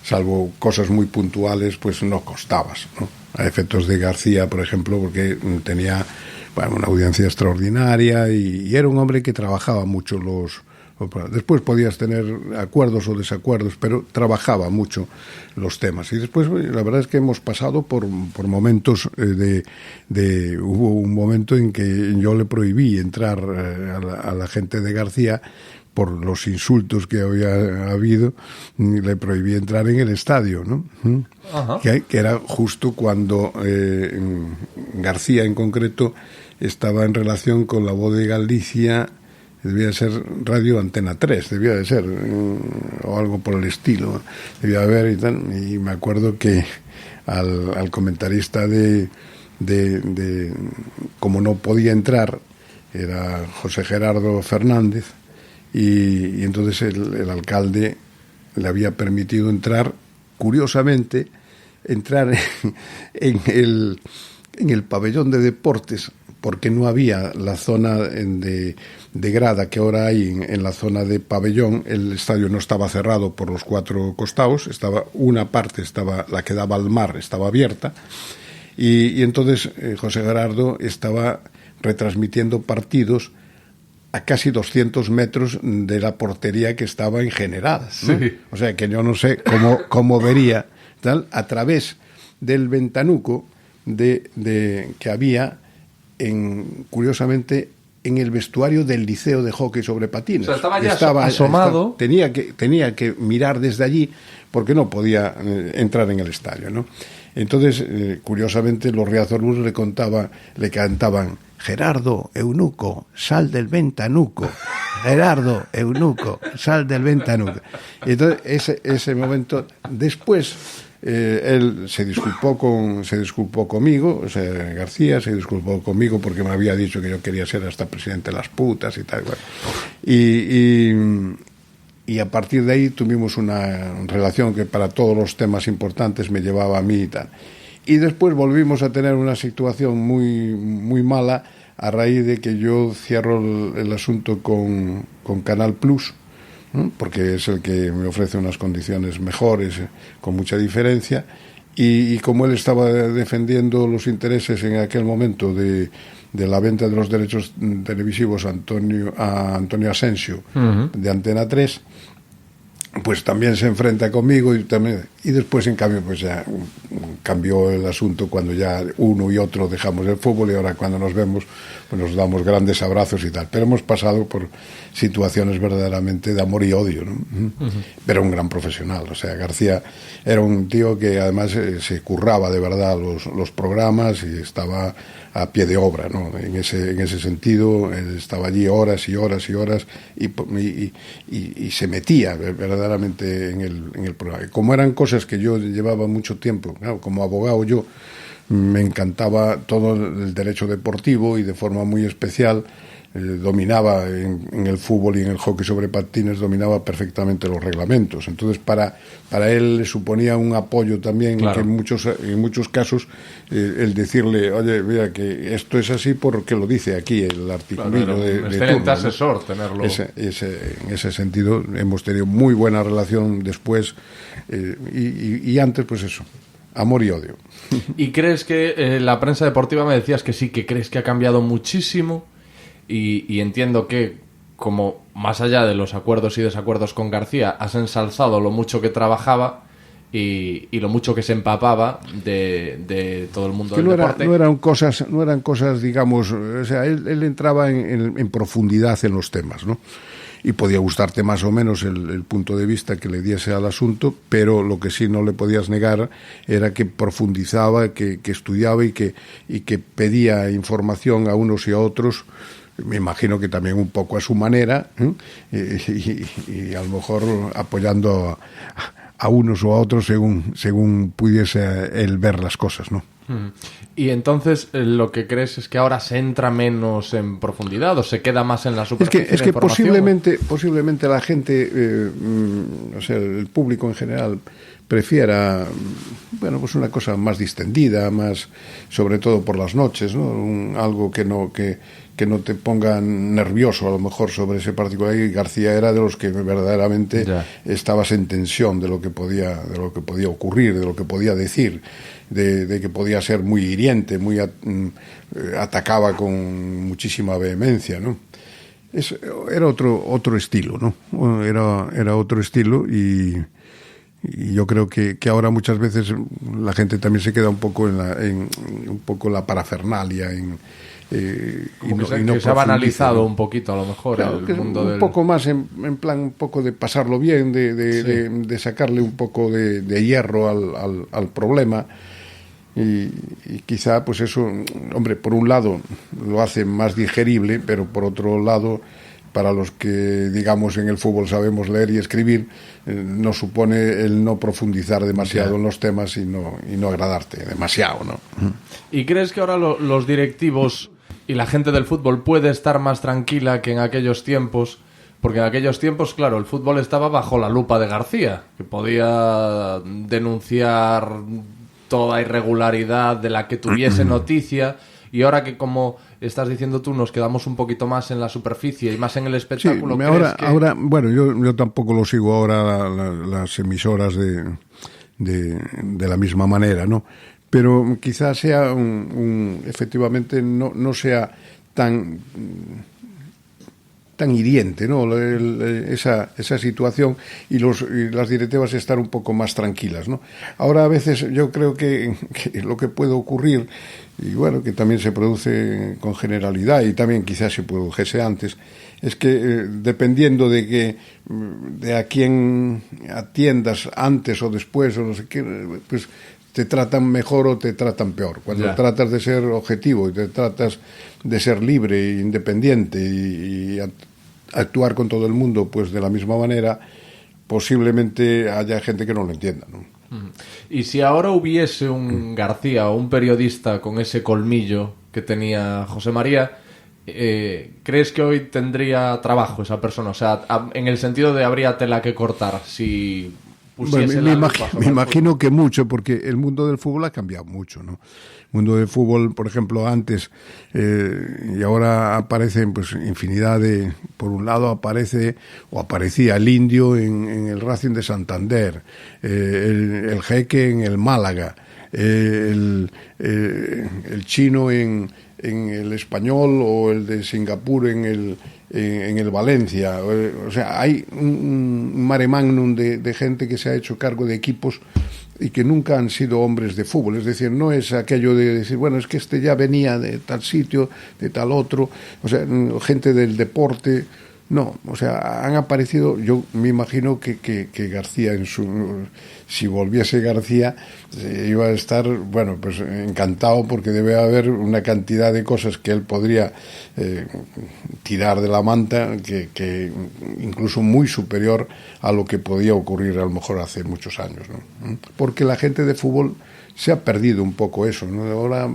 Speaker 2: salvo cosas muy puntuales, pues no costabas, ¿no? A efectos de García, por ejemplo, porque tenía bueno, una audiencia extraordinaria y era un hombre que trabajaba mucho después podías tener acuerdos o desacuerdos, pero trabajaba mucho los temas. Y después la verdad es que hemos pasado por momentos hubo un momento en que yo le prohibí entrar a la gente de García por los insultos que había habido, le prohibí entrar en el estadio, ¿no? Que era justo cuando García en concreto estaba en relación con La Voz de Galicia. Debía de ser Radio Antena 3, debía de ser, o algo por el estilo, debía haber y tal. Y me acuerdo que al comentarista como no podía entrar, era José Gerardo Fernández, y entonces el alcalde le había permitido entrar, curiosamente, en el pabellón de deportes, porque no había la zona de grada que ahora hay en la zona de pabellón. El estadio no estaba cerrado por los 4 costados, una parte la que daba al mar estaba abierta, y entonces José Gerardo estaba retransmitiendo partidos a casi 200 metros de la portería que estaba en general, ¿no? Sí. O sea que yo no sé cómo vería tal a través del ventanuco que había curiosamente en el vestuario del Liceo de Hockey sobre Patines.
Speaker 1: O sea, estaba asomado.
Speaker 2: Tenía que mirar desde allí porque no podía entrar en el estadio, ¿no? Entonces, curiosamente, los riazorbus le cantaban: Gerardo, eunuco, sal del ventanuco. Gerardo, eunuco, sal del ventanuco. Y entonces, ese momento, después, él se disculpó conmigo, o sea, García se disculpó conmigo porque me había dicho que yo quería ser hasta presidente de las putas y tal. Bueno. Y a partir de ahí tuvimos una relación que para todos los temas importantes me llevaba a mí y tal. Y después volvimos a tener una situación muy, muy mala a raíz de que yo cierro el asunto con Canal Plus, ¿no? Porque es el que me ofrece unas condiciones mejores, con mucha diferencia, y como él estaba defendiendo los intereses en aquel momento de la venta de los derechos televisivos a Antonio Asensio, de Antena 3, pues también se enfrenta conmigo y después en cambio pues ya cambió el asunto cuando ya uno y otro dejamos el fútbol, y ahora cuando nos vemos pues nos damos grandes abrazos y tal, pero hemos pasado por situaciones verdaderamente de amor y odio, ¿no? Pero un gran profesional, o sea, García era un tío que además se curraba de verdad los programas y estaba a pie de obra, ¿no? En ese sentido, él estaba allí horas y horas y horas y se metía verdaderamente en el programa. Y como eran cosas que yo llevaba mucho tiempo, claro, como abogado yo me encantaba todo el derecho deportivo y de forma muy especial dominaba en el fútbol y en el hockey sobre patines, dominaba perfectamente los reglamentos. Entonces para él le suponía un apoyo también, claro, que en muchos casos el decirle, oye, mira que esto es así porque lo dice aquí el articulillo, claro, de
Speaker 1: excelente
Speaker 2: turno,
Speaker 1: asesor,
Speaker 2: ¿no?
Speaker 1: tenerlo.
Speaker 2: En ese sentido hemos tenido muy buena relación después, y antes pues eso, amor y odio.
Speaker 1: ¿Y crees que la prensa deportiva, me decías que sí, que crees que ha cambiado muchísimo? Y entiendo que, como más allá de los acuerdos y desacuerdos con García, has ensalzado lo mucho que trabajaba y lo mucho que se empapaba de todo el mundo del deporte.
Speaker 2: No eran cosas, digamos, o sea, él entraba en profundidad en los temas, ¿no? Y podía gustarte más o menos el punto de vista que le diese al asunto, pero lo que sí no le podías negar era que profundizaba, que estudiaba y que pedía información a unos y a otros. Me imagino que también un poco a su manera, y a lo mejor apoyando a unos o a otros según pudiese él ver las cosas, ¿no?
Speaker 1: Y entonces lo que crees es que ahora se entra menos en profundidad o se queda más en la superficie.
Speaker 2: Es que posiblemente la gente, o sea, el público en general prefiera, bueno, pues una cosa más distendida, más, sobre todo por las noches, ¿no? Algo que no te ponga nervioso a lo mejor sobre ese particular. Y García era de los que verdaderamente estabas en tensión de lo que podía ocurrir, de lo que podía decir. de que podía ser muy hiriente, atacaba con muchísima vehemencia, ¿no? Era otro estilo, ¿no? Era otro estilo y yo creo que ahora muchas veces la gente también se queda un poco un poco la parafernalia
Speaker 1: que se ha banalizado, ¿no? Un poquito a lo mejor, claro, el mundo
Speaker 2: un poco más en plan un poco de pasarlo bien, de sacarle un poco de hierro al problema y quizá pues eso, hombre, por un lado lo hace más digerible, pero por otro lado, para los que, digamos, en el fútbol sabemos leer y escribir, no supone el no profundizar demasiado en los temas y no agradarte demasiado, ¿no?
Speaker 1: ¿Y crees que ahora los directivos y la gente del fútbol puede estar más tranquila que en aquellos tiempos? Porque en aquellos tiempos, claro, el fútbol estaba bajo la lupa de García, que podía denunciar toda irregularidad de la que tuviese noticia. Y ahora que, como estás diciendo tú, nos quedamos un poquito más en la superficie y más en el espectáculo.
Speaker 2: Sí, ahora, bueno, yo tampoco lo sigo ahora las emisoras de la misma manera, ¿no? Pero quizás sea efectivamente no sea tan hiriente, ¿no? Esa situación y las directivas estar un poco más tranquilas, ¿no? Ahora a veces yo creo que lo que puede ocurrir, y bueno, que también se produce con generalidad y también quizás se produjese antes, es que dependiendo de a quién atiendas antes o después o no sé qué, pues te tratan mejor o te tratan peor. Cuando tratas de ser objetivo y te tratas de ser libre e independiente y actuar con todo el mundo pues de la misma manera, posiblemente haya gente que no lo entienda, ¿no?
Speaker 1: Y si ahora hubiese un García o un periodista con ese colmillo que tenía José María, ¿crees que hoy tendría trabajo esa persona? O sea, en el sentido de habría tela que cortar si pusiese
Speaker 2: me imagino que mucho, porque el mundo del fútbol ha cambiado mucho, ¿no? El mundo del fútbol, por ejemplo, antes y ahora aparecen pues infinidad por un lado aparecía el Indio en el Racing de Santander, el Jeque en el Málaga, el chino en el Español o el de Singapur en el Valencia. O sea, hay un mare magnum de gente que se ha hecho cargo de equipos y que nunca han sido hombres de fútbol. Es decir, no es aquello de decir, bueno, es que este ya venía de tal sitio, de tal otro. O sea, gente del deporte. No, o sea, han aparecido, yo me imagino que García, si volviese García, iba a estar, bueno, pues encantado, porque debe haber una cantidad de cosas que él podría tirar de la manta, que incluso muy superior a lo que podía ocurrir a lo mejor hace muchos años, ¿no? Porque la gente de fútbol se ha perdido un poco eso, ¿no? Ahora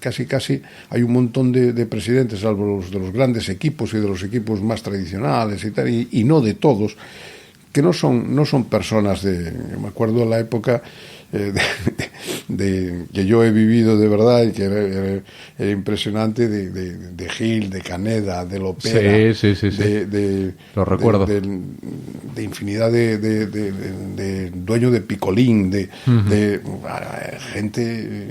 Speaker 2: casi hay un montón de presidentes, salvo los de los grandes equipos y de los equipos más tradicionales y tal, y no de todos, que no son personas yo me acuerdo de la época que yo he vivido de verdad y que era impresionante, de Gil, de Caneda, de Lopera,
Speaker 1: sí. Lo recuerdo,
Speaker 2: de infinidad de dueño de Picolín, de gente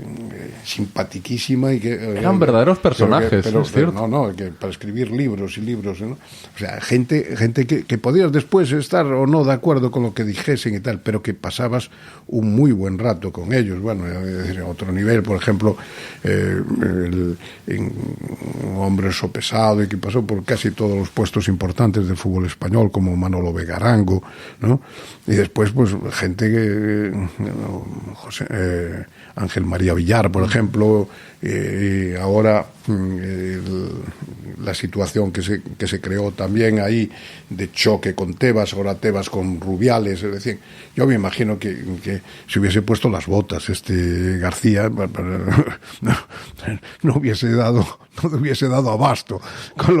Speaker 2: simpatiquísima y que
Speaker 1: eran verdaderos personajes,
Speaker 2: pero
Speaker 1: es cierto.
Speaker 2: Que para escribir libros y libros, ¿no? O sea, gente que podías después estar o no de acuerdo con lo que dijesen y tal, pero que pasabas un muy buen rato con ellos. Bueno, a otro nivel, por ejemplo, un hombre sopesado y que pasó por casi todos los puestos importantes del fútbol español, como Manolo Vegarango, ¿no? Y después, pues, gente que Ángel María Villar, por ejemplo, y ahora la situación que se creó también ahí de choque con Tebas, ahora Tebas con Rubiales. Es decir, yo me imagino que si hubiese puesto las botas García, no hubiese dado abasto con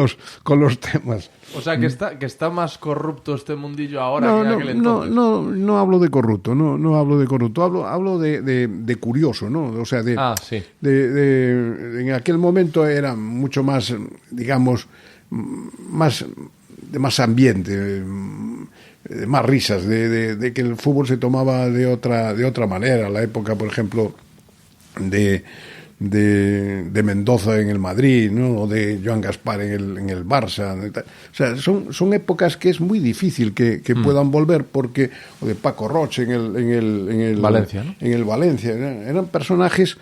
Speaker 2: los temas.
Speaker 1: O sea, que está más corrupto este mundillo ahora que en aquel entonces.
Speaker 2: No hablo de corrupto, no hablo de corrupto, hablo de curioso, ¿no? O sea,
Speaker 1: sí.
Speaker 2: En aquel momento era mucho más, digamos, de más ambiente, de más risas, de que el fútbol se tomaba de otra manera. La época, por ejemplo, de Mendoza en el Madrid, ¿no? O de Joan Gaspar en el Barça. O sea, son épocas que es muy difícil que puedan volver, porque, o de Paco Roche en el
Speaker 1: Valencia, ¿no?
Speaker 2: En el Valencia. Eran personajes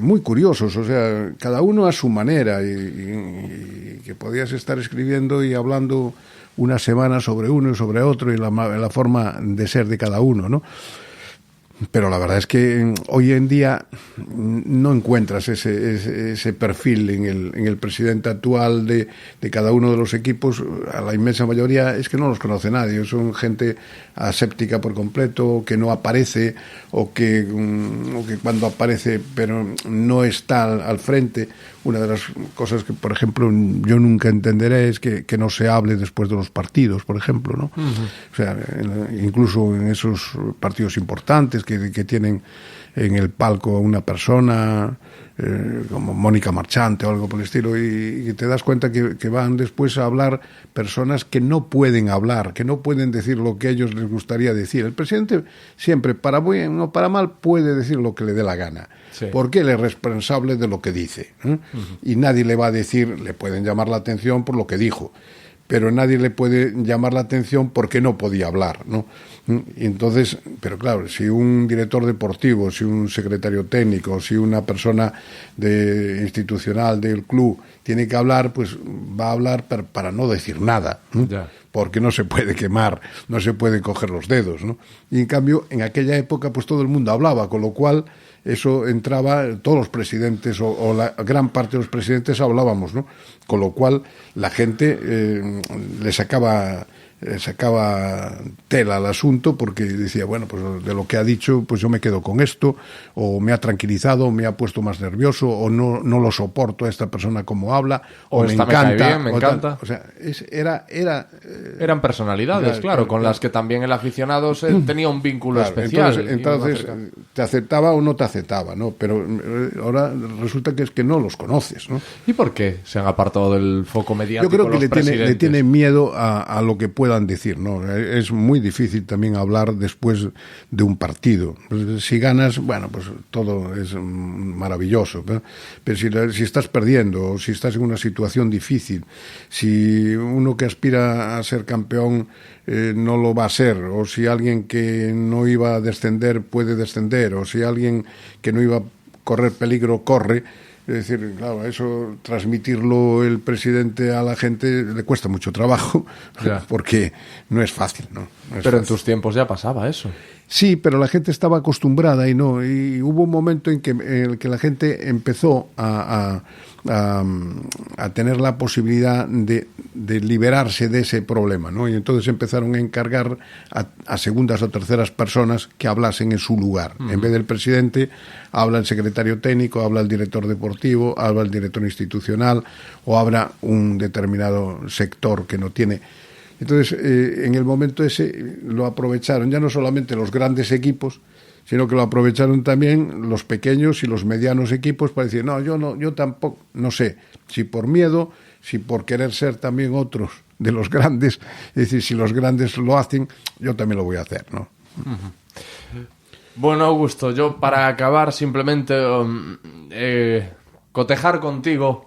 Speaker 2: muy curiosos, o sea, cada uno a su manera, y que podías estar escribiendo y hablando una semana sobre uno y sobre otro, y la forma de ser de cada uno, ¿no? Pero la verdad es que hoy en día no encuentras ese perfil en el presidente actual de cada uno de los equipos. A la inmensa mayoría es que no los conoce nadie, son gente aséptica por completo, que no aparece, o que cuando aparece pero no está al frente. Una de las cosas que, por ejemplo, yo nunca entenderé es que no se hable después de los partidos, por ejemplo, ¿no? Uh-huh. O sea, incluso en esos partidos importantes que tienen en el palco a una persona como Mónica Marchante o algo por el estilo, y te das cuenta que van después a hablar personas que no pueden hablar, que no pueden decir lo que a ellos les gustaría decir. El presidente siempre, para bien o para mal, puede decir lo que le dé la gana. Sí. Porque él es responsable de lo que dice, Uh-huh. Y nadie le va a decir, le pueden llamar la atención por lo que dijo, pero nadie le puede llamar la atención porque no podía hablar, ¿no? Y entonces, pero claro, si un director deportivo, si un secretario técnico, si una persona institucional del club tiene que hablar, pues va a hablar para no decir nada, ¿no? Yeah. Porque no se puede quemar, no se puede coger los dedos, ¿no? Y en cambio, en aquella época, pues todo el mundo hablaba, con lo cual eso entraba, todos los presidentes o la gran parte de los presidentes hablábamos, ¿no? Con lo cual la gente le sacaba tela al asunto, porque decía, bueno, pues de lo que ha dicho, pues yo me quedo con esto, o me ha tranquilizado, o me ha puesto más nervioso, o no lo soporto a esta persona como habla, o me encanta.
Speaker 1: Me encanta.
Speaker 2: O sea,
Speaker 1: eran personalidades, claro, con las que también el aficionado tenía un vínculo especial.
Speaker 2: Entonces te aceptaba o no te aceptaba, ¿no? Pero ahora resulta que es que no los conoces, ¿no?
Speaker 1: ¿Y por qué se han apartado del foco mediático?
Speaker 2: Yo creo que le tiene miedo a lo que puedan decir, ¿no? Es muy difícil también hablar después de un partido. Si ganas, bueno, pues todo es maravilloso, ¿no? Pero si estás perdiendo, o si estás en una situación difícil, si uno que aspira a ser campeón no lo va a ser, o si alguien que no iba a descender puede descender, o si alguien que no iba a correr peligro corre. Es decir, claro, eso transmitirlo el presidente a la gente le cuesta mucho trabajo, porque no es fácil, ¿no?
Speaker 1: Pero en tus tiempos ya pasaba eso.
Speaker 2: Sí, pero la gente estaba acostumbrada y hubo un momento en el que la gente empezó a tener la posibilidad de liberarse de ese problema, ¿no? Y entonces empezaron a encargar a segundas o terceras personas que hablasen en su lugar. Uh-huh. En vez del presidente, habla el secretario técnico, habla el director deportivo, habla el director institucional, o habla un determinado sector que no tiene. Entonces, en el momento ese lo aprovecharon ya no solamente los grandes equipos, sino que lo aprovecharon también los pequeños y los medianos equipos para decir, yo tampoco, no sé, si por miedo, si por querer ser también otros de los grandes, es decir, si los grandes lo hacen, yo también lo voy a hacer, ¿no?
Speaker 1: Uh-huh. Bueno, Augusto, yo para acabar simplemente cotejar contigo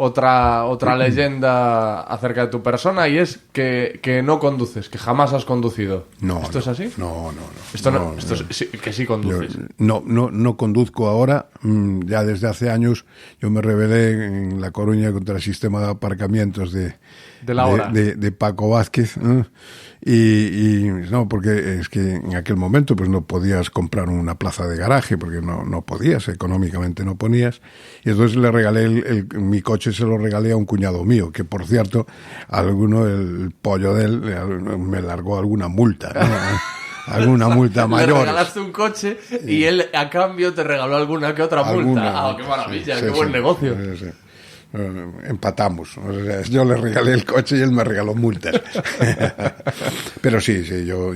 Speaker 1: otra leyenda acerca de tu persona, y es que no conduces, que jamás has conducido. ¿Esto es así?
Speaker 2: No.
Speaker 1: Que sí conduces.
Speaker 2: No conduzco ahora. Ya desde hace años yo me rebelé en La Coruña contra el sistema de aparcamientos de Paco Vázquez, ¿no? Y no, porque es que en aquel momento pues no podías comprar una plaza de garaje, porque no podías, económicamente no ponías, y entonces le regalé mi coche, se lo regalé a un cuñado mío, que por cierto, el pollo de él me largó alguna multa, ¿no? Alguna multa mayor.
Speaker 1: Le regalaste un coche y él a cambio te regaló alguna que otra multa. ¡Qué maravilla! ¡Qué buen negocio!
Speaker 2: Sí. Empatamos, o sea, yo le regalé el coche y él me regaló multas. Pero sí, yo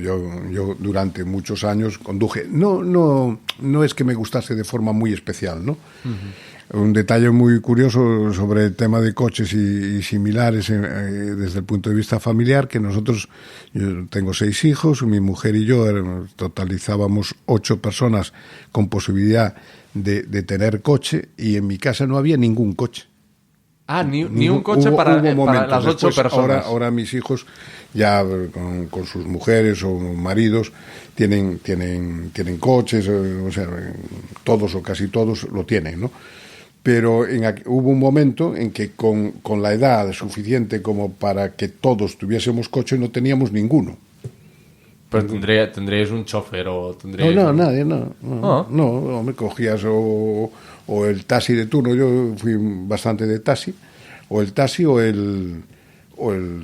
Speaker 2: durante muchos años conduje. No es que me gustase de forma muy especial, ¿no? Uh-huh. Un detalle muy curioso sobre el tema de coches y similares desde el punto de vista familiar, que nosotros, yo tengo 6 hijos, mi mujer y yo totalizábamos 8 personas con posibilidad de tener coche, y en mi casa no había ningún coche.
Speaker 1: Ni un coche para las 8 personas.
Speaker 2: Ahora mis hijos, ya con sus mujeres o maridos, tienen coches, o sea, todos o casi todos lo tienen, ¿no? Pero hubo un momento en que con la edad suficiente como para que todos tuviésemos coche, no teníamos ninguno.
Speaker 1: Pero tendríais un chofer o tendríais...
Speaker 2: No, nadie, no. No, me cogías o el taxi de turno, yo fui bastante de taxi, o el taxi o el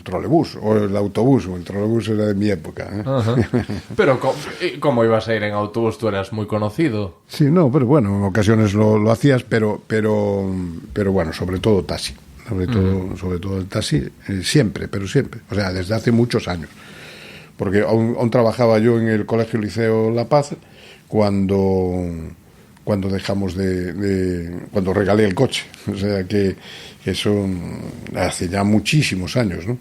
Speaker 2: trolebús, o el autobús, o el trolebús era de mi época.
Speaker 1: Pero ¿cómo ibas a ir en autobús? Tú eras muy conocido.
Speaker 2: Sí, no, pero bueno, en ocasiones lo hacías, pero bueno, sobre todo taxi. Sobre todo el taxi, siempre. O sea, desde hace muchos años. Porque aún trabajaba yo en el Colegio Liceo La Paz cuando dejamos cuando regalé el coche. O sea que eso hace ya muchísimos años, ¿no?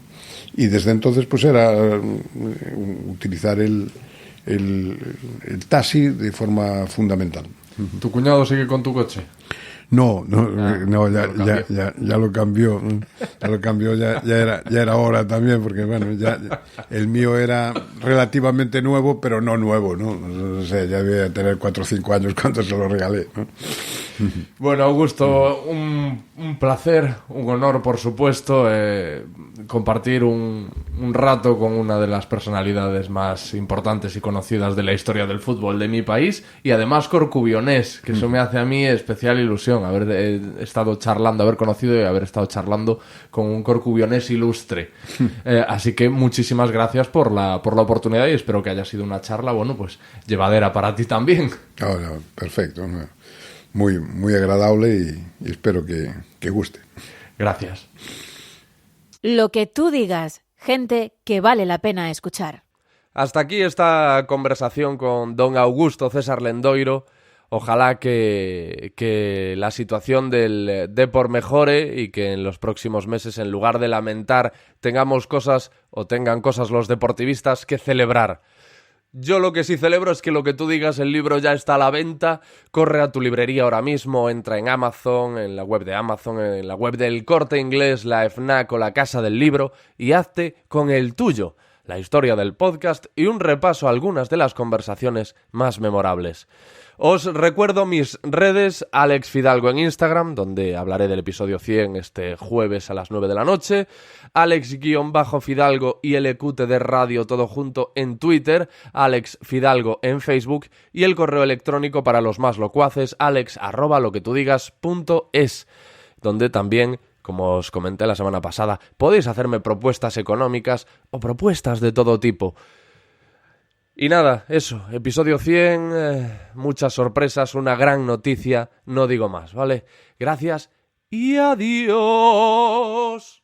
Speaker 2: Y desde entonces pues era utilizar el taxi de forma fundamental.
Speaker 1: ¿Tu cuñado sigue con tu coche?
Speaker 2: No, ya lo cambió. Ya era hora también, porque bueno, ya el mío era relativamente nuevo, pero no nuevo, ¿no? O sea, ya debía tener 4 o 5 años cuando se lo regalé, ¿no?
Speaker 1: Bueno, Augusto, un placer, un honor, por supuesto, compartir un rato con una de las personalidades más importantes y conocidas de la historia del fútbol de mi país, y además corcubionés, que eso me hace a mí especial ilusión, haber conocido y haber estado charlando con un corcubionés ilustre. Así que muchísimas gracias por la oportunidad, y espero que haya sido una charla, bueno, pues llevadera para ti también.
Speaker 2: No, perfecto, ¿no? Muy, muy agradable y espero que guste.
Speaker 1: Gracias.
Speaker 3: Lo que tú digas, gente que vale la pena escuchar.
Speaker 1: Hasta aquí esta conversación con don Augusto César Lendoiro. Ojalá que la situación del Depor mejore y que en los próximos meses, en lugar de lamentar, tengan cosas los deportivistas que celebrar. Yo lo que sí celebro es que Lo que tú digas, el libro ya está a la venta. Corre a tu librería ahora mismo, entra en Amazon, en la web de Amazon, en la web del Corte Inglés, la FNAC o la Casa del Libro, y hazte con el tuyo, la historia del podcast y un repaso a algunas de las conversaciones más memorables. Os recuerdo mis redes, Alex Fidalgo en Instagram, donde hablaré del episodio 100 este jueves a las 9 de la noche, Alex-Fidalgo y LQT de Radio todo junto en Twitter, Alex Fidalgo en Facebook, y el correo electrónico para los más locuaces, alex@loquetudigas.es, donde también, como os comenté la semana pasada, podéis hacerme propuestas económicas o propuestas de todo tipo. Y nada, eso, episodio 100, muchas sorpresas, una gran noticia, no digo más, ¿vale? Gracias y adiós.